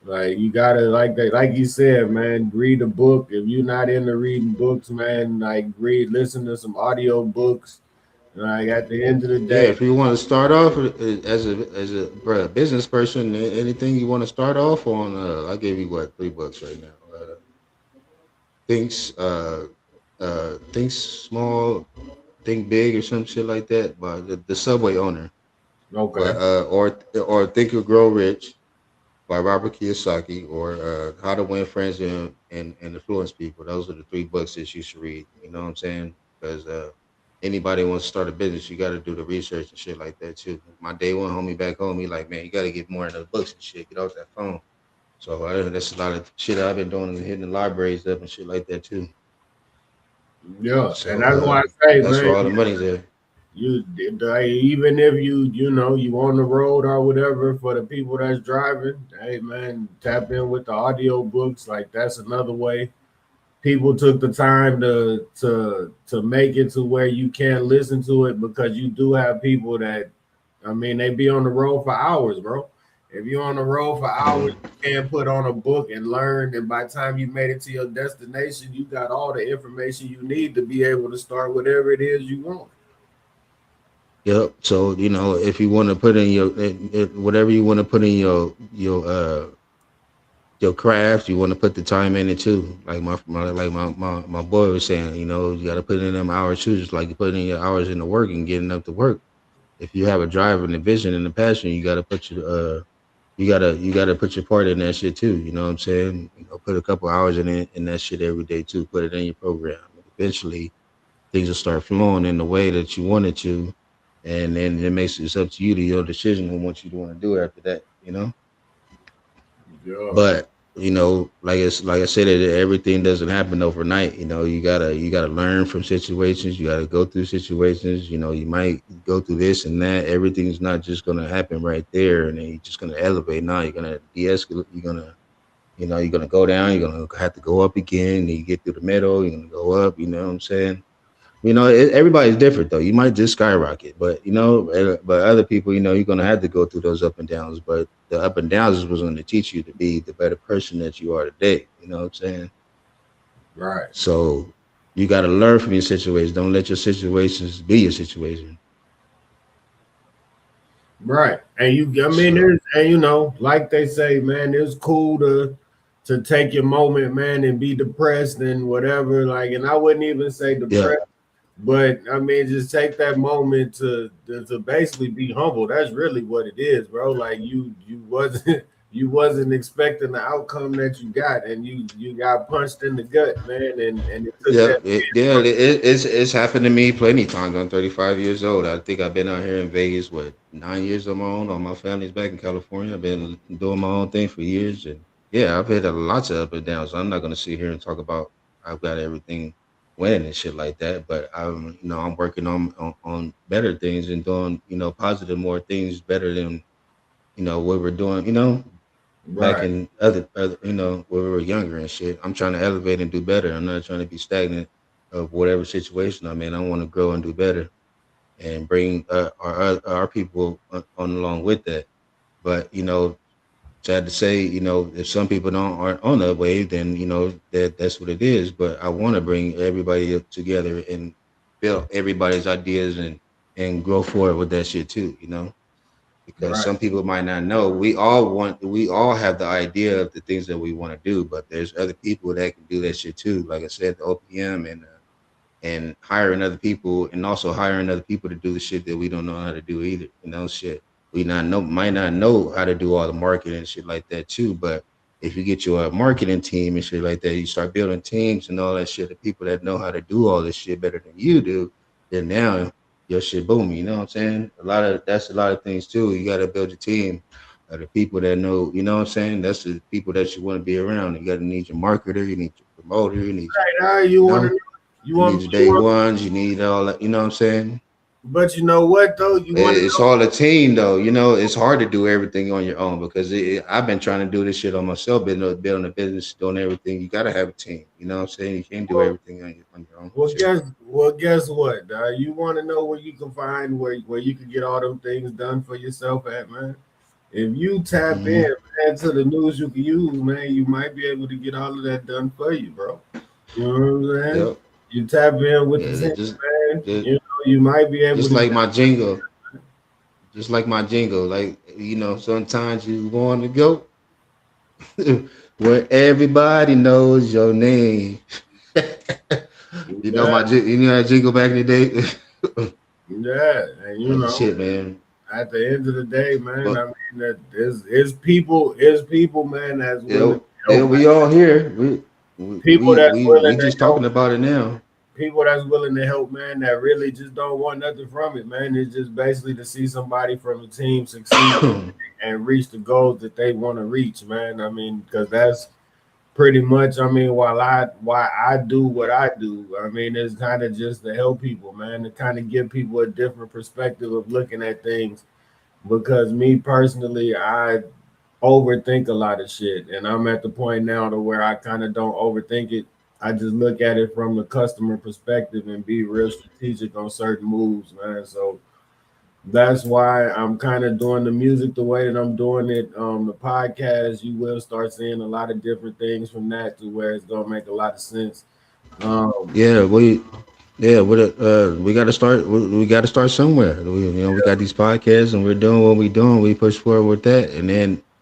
Like you gotta like you said, man, read a book. If you're not into reading books, man, like listen to some audio books. Like at the end of the Yeah, day, if you want to start off as a business person, anything you want to start off on, I'll give you what $3 right now. Thinks think small, think big, or some shit like that. But the Subway owner, but okay, or Think and Grow Rich by Robert Kiyosaki, or How to Win Friends and Influence People. Those are the $3 that you should read. You know what I'm saying? Because anybody wants to start a business, you got to do the research and shit like that too. My day one homie back home, he like, man, you got to get more into the books and shit. Get off that phone. So that's a lot of shit I've been doing, and hitting the libraries up and shit like that too. Yeah, and So that's why I say, that's where man, all the money's there. you even if you on the road or whatever, for the people that's driving, hey man, tap in with the audio books. Like that's another way. People took the time to make it to where you can listen to it, because you do have people that, I mean, they be on the road for hours, bro. If you're on the road for hours, Mhm. you can put on a book and learn, and by the time you made it to your destination, you got all the information you need to be able to start whatever it is you want. Yep. So if you want to put in whatever you want to put in your craft, you want to put the time in it too. Like my boy was saying, you got to put in them hours too, just like you put in your hours in the work and getting up to work. If you have a drive and a vision and a passion, you got to put your you gotta put your part in that shit too. You know what I'm saying? Put a couple hours in that shit every day too. Put it in your program. Eventually, things will start flowing in the way that you want it to, and then it's up to you to your decision on what you want to do after that. Yeah, But like I said, everything doesn't happen overnight. You gotta learn from situations. You gotta go through situations. You might go through this and that. Everything's not just gonna happen right there, and then you're just gonna elevate. Now you're gonna de-escalate. You're gonna go down. You're gonna have to go up again. Then you get through the middle. You're gonna go up. You know what I'm saying? Everybody's different though. You might just skyrocket, but other people, you're gonna have to go through those up and downs. But the up and downs is what's going to teach you to be the better person that you are today. You know what I'm saying? right, So you got to learn from your situations. Don't let your situations be your situation. right. And I mean, So like they say, man, it's cool to take your moment, man, and be depressed and whatever. Like, and I wouldn't even say yeah, depressed. But I mean, just take that moment to basically be humble. That's really what it is, bro. Like you wasn't you wasn't expecting the outcome that you got, and you got punched in the gut, man, and it took yeah, that. it's happened to me plenty of times. I'm 35 years old. I think I've been out here in Vegas 9 years on my own. All my family's back in California. I've been doing my own thing for years, and yeah, I've had lots of up and downs. I'm not gonna sit here and talk about I've got everything winning and shit like that. But I'm working on better things and doing positive more things better than what we're doing. Back Right, in other when we were younger and shit. I'm trying to elevate and do better. I'm not trying to be stagnant of whatever situation I'm in. I want to grow and do better and bring our people on along with that. But sad to say, if some people aren't on that wave, then that's what it is. But I want to bring everybody up together and build everybody's ideas and grow forward with that shit too. Because right, some people might not know. We all have the idea of the things that we want to do, but there's other people that can do that shit too. Like I said, the OPM and hiring other people, and also hiring other people to do the shit that we don't know how to do either. Shit we not know might not know how to do all the marketing and shit like that too. But if you get your marketing team and shit like that, you start building teams and all that shit of people that know how to do all this shit better than you do, then now your shit booming. You know what I'm saying? That's a lot of things too. You got to build your team of the people that know. You know what I'm saying? That's the people that you want to be around. You got to need your marketer, you need your promoter, you need your, right. Now you know, you you need want your you day want, ones, you need all that. You know what I'm saying? but you know what though? You want to It's all a team though. It's hard to do everything on your own because I've been trying to do this shit on myself, building a business, doing everything. You got to have a team. You know what I'm saying? You can't do know. everything on your own. Well, Shit. guess what? You want to know where you can find where you can get all them things done for yourself at, man. If you tap Hmm. in, man, to the news you can use, man, you might be able to get all of that done for you, bro. You know what I'm saying? Yep. You tap in with the Yeah. team, man. Just, You might be able just to like get. my jingle. Just like my jingle. Like sometimes you want to go where everybody knows your name. Yeah, That jingle back in the day. yeah, and That's the shit, man. at the end of the day, man, But I mean that is people, man, yeah, help, we all here. We we people we that's we, willing we to just help talking about it now. people that's willing to help, man, that really just don't want nothing from it, man. It's just basically to see somebody from the team succeed and reach the goals that they want to reach, man. I mean, because that's pretty much, I mean, why I do what I do. I mean, it's kind of just to help people, man, to kind of give people a different perspective of looking at things. Because me personally, I overthink a lot of shit, and I'm at the point now to where I kind of don't overthink it. I just look at it from the customer perspective and be real strategic on certain moves, man. So that's why I'm kind of doing the music the way that I'm doing it. The podcast, you will start seeing a lot of different things from that to where it's gonna make a lot of sense. Um, Yeah, we got to start. We got to start somewhere. We got these podcasts, and we're doing what we're doing. We push forward with that,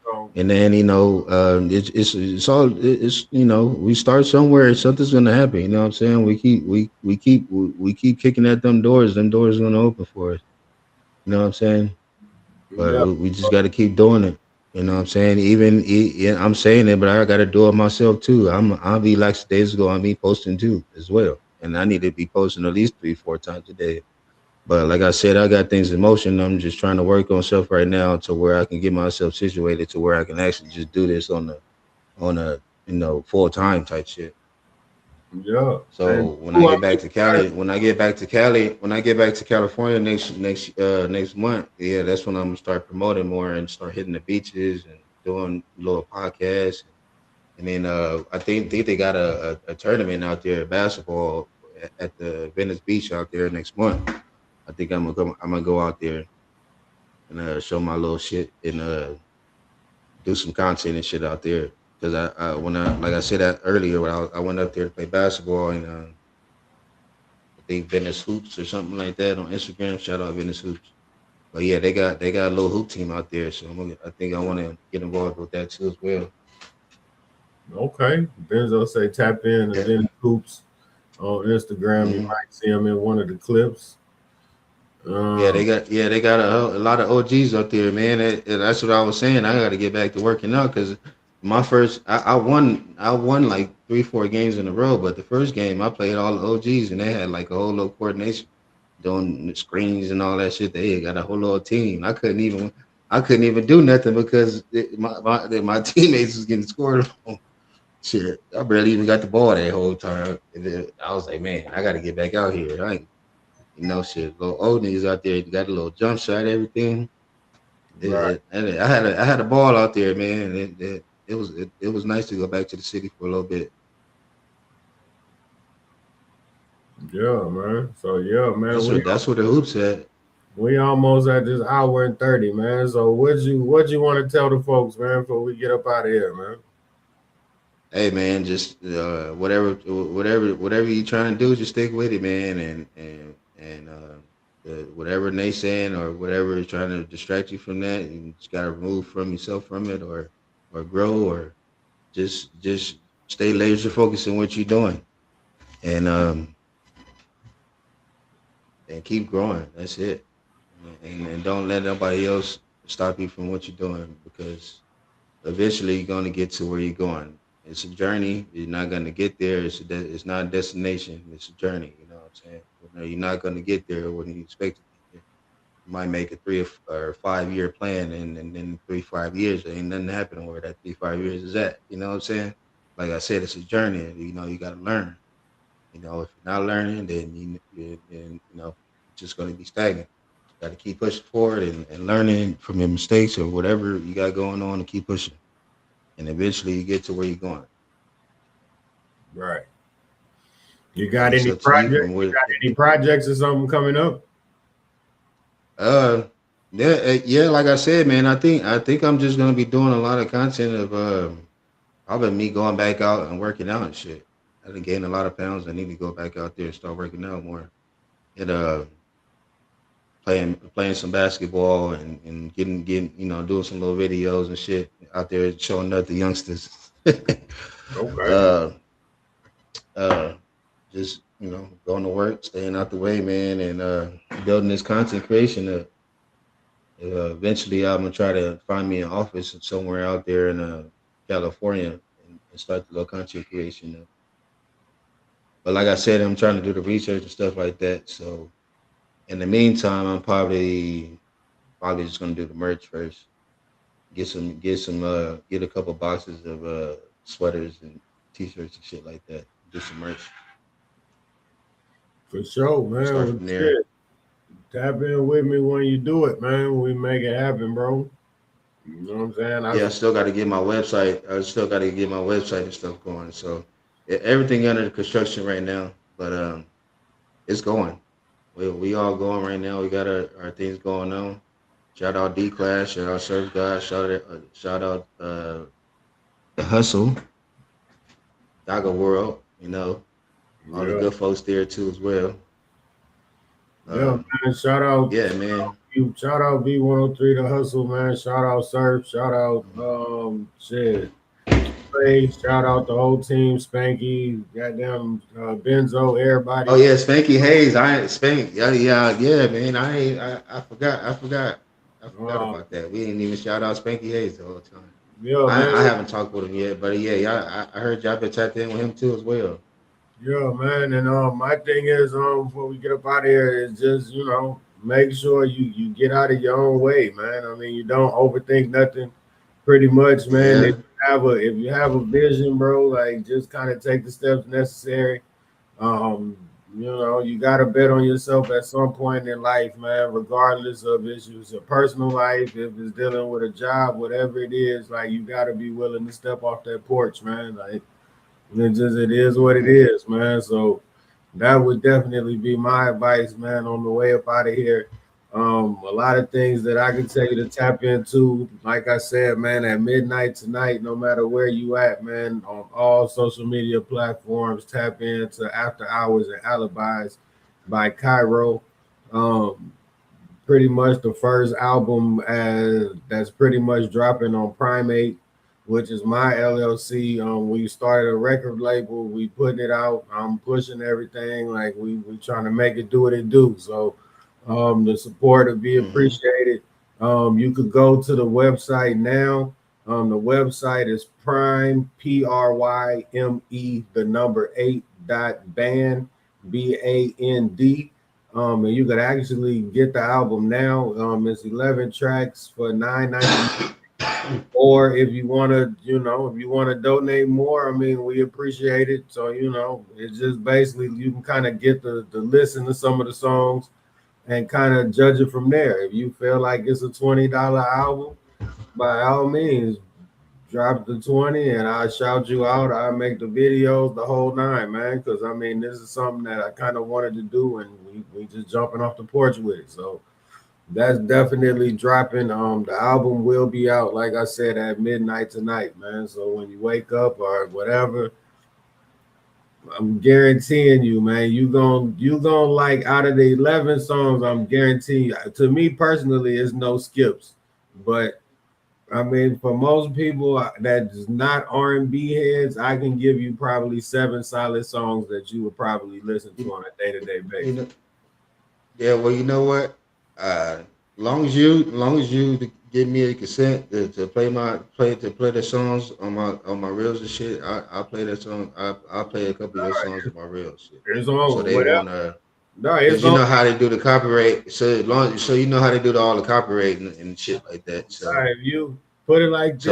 so, it's all it's we start somewhere. Something's gonna happen. You know what I'm saying? We keep kicking at them doors. Them doors are gonna open for us. You know what I'm saying? But yeah, we just got to keep doing it. You know what I'm saying? Yeah, I'm saying it, but I got to do it myself too. I'll be like days ago. I'll be posting too as well, and I need to be posting at least 3-4 times a day. But like I said, I got things in motion. I'm just trying to work on stuff right now to where I can get myself situated to where I can actually just do this on a full time type shit. yeah, and So when I who get back to Cali, when I get back to California next month, yeah, that's when I'm gonna start promoting more and start hitting the beaches and doing little podcasts. And then I think they got a tournament out there, basketball at the Venice Beach out there next month. I think I'm gonna go out there and show my little shit and do some content and shit out there. Because like I said that earlier, when I went up there to play basketball and I think Venice Hoops or something like that on Instagram. Shout out Venice Hoops. But yeah, they got a little hoop team out there, so I think I want to get involved with that too as well. okay, Benzo say tap in and Yeah. then Hoops on Instagram. You hmm might see him in one of the clips. Yeah, Um, they got a lot of OGs out there, man. That's what I was saying. I got to get back to working out because my first I won like 3-4 games in a row, but the first game I played all the OGs and they had like a whole little coordination doing the screens and all that shit. They got a whole little team. I couldn't even do nothing because my teammates was getting scored on. Shit, I barely even got the ball that whole time. And then I was like, man, I got to get back out here. Shit, little old niggas out there got a little jump shot, everything. right. And I had a ball out there, man. It was nice to go back to the city for a little bit. Yeah, man. So yeah, man, That's where the hoops at. we almost at this hour and 30, man. So what you want to tell the folks, man, before we get up out of here, man? Hey man, just whatever you trying to do, just stick with it, man, and whatever they saying or whatever is trying to distract you from that, you just gotta remove from yourself from it, or grow, or just stay laser focused on what you're doing, and and keep growing. That's it, and don't let nobody else stop you from what you're doing because eventually you're gonna get to where you're going. It's a journey. You're not gonna get there. It's not a destination. It's a journey. You know what I'm saying? You're not gonna get there when you expect to get there. You might make a 3 or 5 year plan, and then 3 5 years there ain't nothing happening where that 3 5 years is at. You know what I'm saying? Like I said, it's a journey. You got to learn. If you're not learning, then you're just gonna be stagnant. Got to keep pushing forward and learning from your mistakes or whatever you got going on, and keep pushing, and eventually you get to where you're going. Right. You And got it's any up to you project? from You where. got any projects or something coming up? Uh, yeah, yeah. Like I said, man, I think I'm just gonna be doing a lot of content of probably me going back out and working out and shit. I done gained a lot of pounds. I need to go back out there and start working out more. And playing some basketball and getting doing some little videos and shit out there showing up the youngsters. Okay. uh, uh, just going to work, staying out the way, man, and building this content creation. Eventually, I'm gonna try to find me an office somewhere out there in California and start the little content creation. But like I said, I'm trying to do the research and stuff like that. So in the meantime, I'm probably just gonna do the merch first. Get a couple boxes of sweaters and t-shirts and shit like that. Get some merch. For sure, man. Start Well, from there. shit. Tap in with me when you do it, man. We make it happen, bro. You know what I'm saying? Yeah, I still got to get my website. I still got to get my website and stuff going. So everything under the construction right now, but it's going. We all going right now. We got our things going on. Shout out D Class. Shout out Surf God. Shout out the Hustle. Daga World. All the Yeah. good folks there too as well. Yeah, man. Shout out. Yeah, man. Shout out B103 The Hustle, man. Shout out Surf. Shout out shit. Play. Shout out the whole team, Spanky, goddamn Benzo, everybody. Oh yeah, Spanky Hayes. I ain't Spank. Yeah, man. I forgot about that. We didn't even shout out Spanky Hayes the whole time. Yeah, I man. haven't talked with him yet, but yeah, I heard y'all been tapped in with him too as well. Yeah, man. And my thing is before we get up out of here is just, make sure you get out of your own way, man. I mean, you don't overthink nothing pretty much, man. Yeah. If you have a vision, bro, like just kind of take the steps necessary. You gotta bet on yourself at some point in life, man, regardless of issues, a personal life, if it's dealing with a job, whatever it is, like you gotta be willing to step off that porch, man. Like it is what it is, man. So that would definitely be my advice, man, on the way up out of here. A lot of things that I can tell you to tap into, like I said, man, at midnight tonight, no matter where you at, man, on all social media platforms, tap into After Hours and Alibis by Cairo. Pretty much the first album that's pretty much dropping on Primate, which is my LLC. We started a record label, we putting it out, I'm pushing everything, like we trying to make it do what it do. So the support will be appreciated. You could go to the website now. The website is Prime PRYME the number 8.band BAND. And you could actually get the album now. It's 11 tracks for $9.99. Or if you want to, donate more, I mean, we appreciate it. So, it's just basically you can kind of get the listen to some of the songs and kind of judge it from there. If you feel like it's a $20 album, by all means, drop the 20 and I'll shout you out. I'll make the videos, the whole nine, man. Because I mean, this is something that I kind of wanted to do, and we just jumping off the porch with it. So that's definitely dropping. The album will be out, like I said, at midnight tonight, man. So when you wake up or whatever, I'm guaranteeing you, man, you gonna like out of the 11 songs, I'm guaranteeing you. To me personally, it's no skips. But I mean, for most people that's not R&B heads, I can give you probably 7 solid songs that you would probably listen to on a day-to-day basis. Yeah, well, you know what? Long as you give me a consent to play the songs on my reels and shit, I'll play that song. I'll play a couple of your songs on my reels. It's on so they whatever. won't. No, it's you know how they do the copyright. So you know how they do all the copyright and shit like that. So all right, if you put it like this.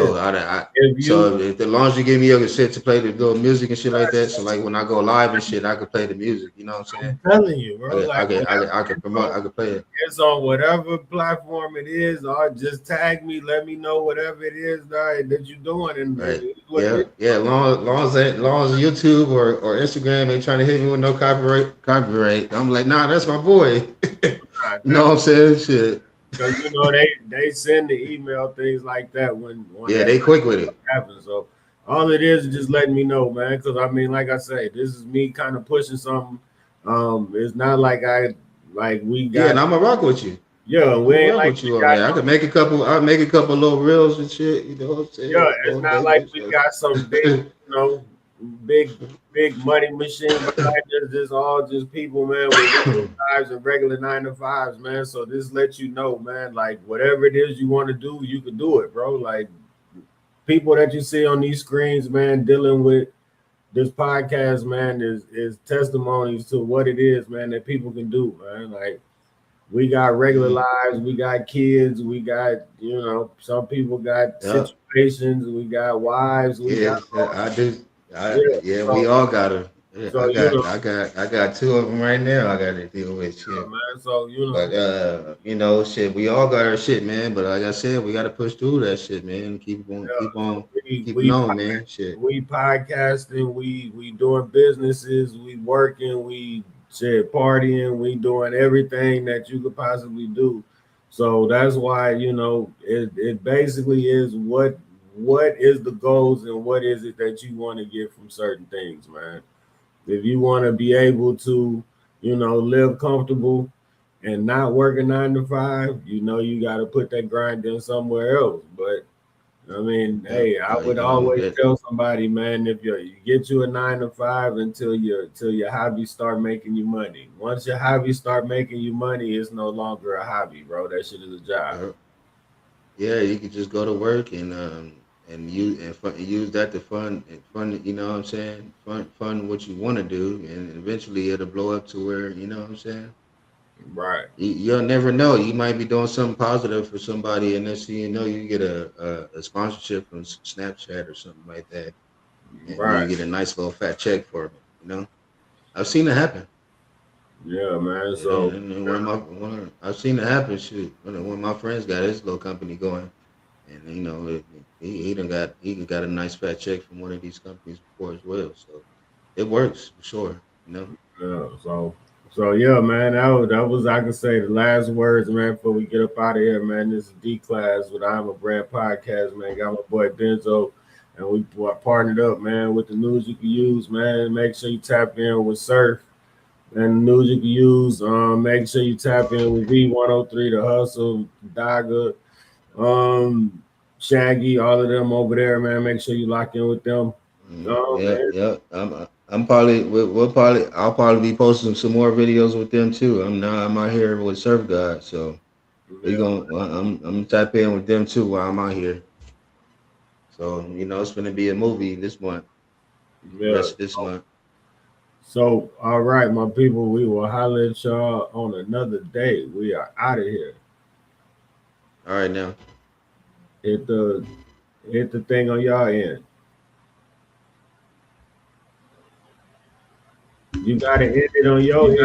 So if the long as you give me your consent to play the little music and shit like that, so like when I go live and shit, I can play the music. You know what I'm saying? I'm telling you, bro. I can promote. I can play it. It's on whatever platform it is, or just tag me. Let me know whatever it is that you're doing. And right. Yeah. Long as YouTube or Instagram ain't trying to hit me with no copyright. I'm like, nah, that's my boy. You know what I'm saying? Shit. Because they send the email things like that when they quick with it happens. So all it is just letting me know, man. Because I mean, like I say, this is me kind of pushing something. It's not like we got. Yeah, and I'm gonna rock with you. Yeah, we ain't like with you on there. I could make a couple. I'll make a couple little reels and shit. You know what I'm saying? Yeah, it's not like we got some big, big money machine behind us. This all just people, man, with regular lives and regular 9-to-5s, man. So this lets you know, man, like whatever it is you want to do, you can do it, bro. Like people that you see on these screens, man, dealing with this podcast, man, is testimonies to what it is, man, that people can do, man. Like we got regular lives, we got kids, we got, you know, some people got Yeah, situations, we got wives, we got yeah, I do. yeah. Yeah, we So all got them. Yeah, so you know, I got two of them right now. I got to deal with shit. man. So you But know, you know, shit, we all got our shit, man. But like I said, we got to push through that shit, man. so Keeping on, man. Shit. we podcasting, we doing businesses, we working, we shit partying, we doing everything that you could possibly do. So that's why, you know, it basically is what is the goals and what is it that you want to get from certain things, man. If you want to be able to, you know, live comfortable and not work a 9 to 5, you know, you got to put that grind in somewhere else. But I mean, Yeah, hey, I would you know, always tell somebody, man, if you get you a 9 to 5 until your hobby start making you money. Once your hobby start making you money, it's no longer a hobby, bro. That shit is a job. yeah, you could just go to work and use that to fund. You know what I'm saying? Fund what you want to do, and eventually it'll blow up to where you know what I'm saying. Right, You'll never know. You might be doing something positive for somebody, and next thing you know, you get a sponsorship from Snapchat or something like that, and then you right. get a nice little fat check for it. You know, I've seen it happen. Yeah, man. So And I've seen it happen. Shoot, when my friends got his little company going, and you know, he got a nice fat check from one of these companies before as well. So it works for sure. You know. yeah, so yeah, man. That was I can say the last words, man. Before we get up out of here, man. This is D Class with I'm a Brand Podcast, man. Got my boy Benzo, and we partnered up, man, with the news you can use, man. Make sure you tap in with Surf and the news you can use. Make sure you tap in with V103, the Hustle, Daga, Shaggy, all of them over there, man. Make sure you lock in with them. Yeah, Man, yeah. I'm probably I'll probably be posting some more videos with them too. I'm out here with Surf God, so we yeah, going I'm gonna tap in with them too while I'm out here. So you know it's gonna be a movie this month, yeah. rest of this month. So, all right, my people, we will holler at y'all on another day. We are out of here. All right now. Hit the hit the thing on y'all end. You gotta hit it on your end.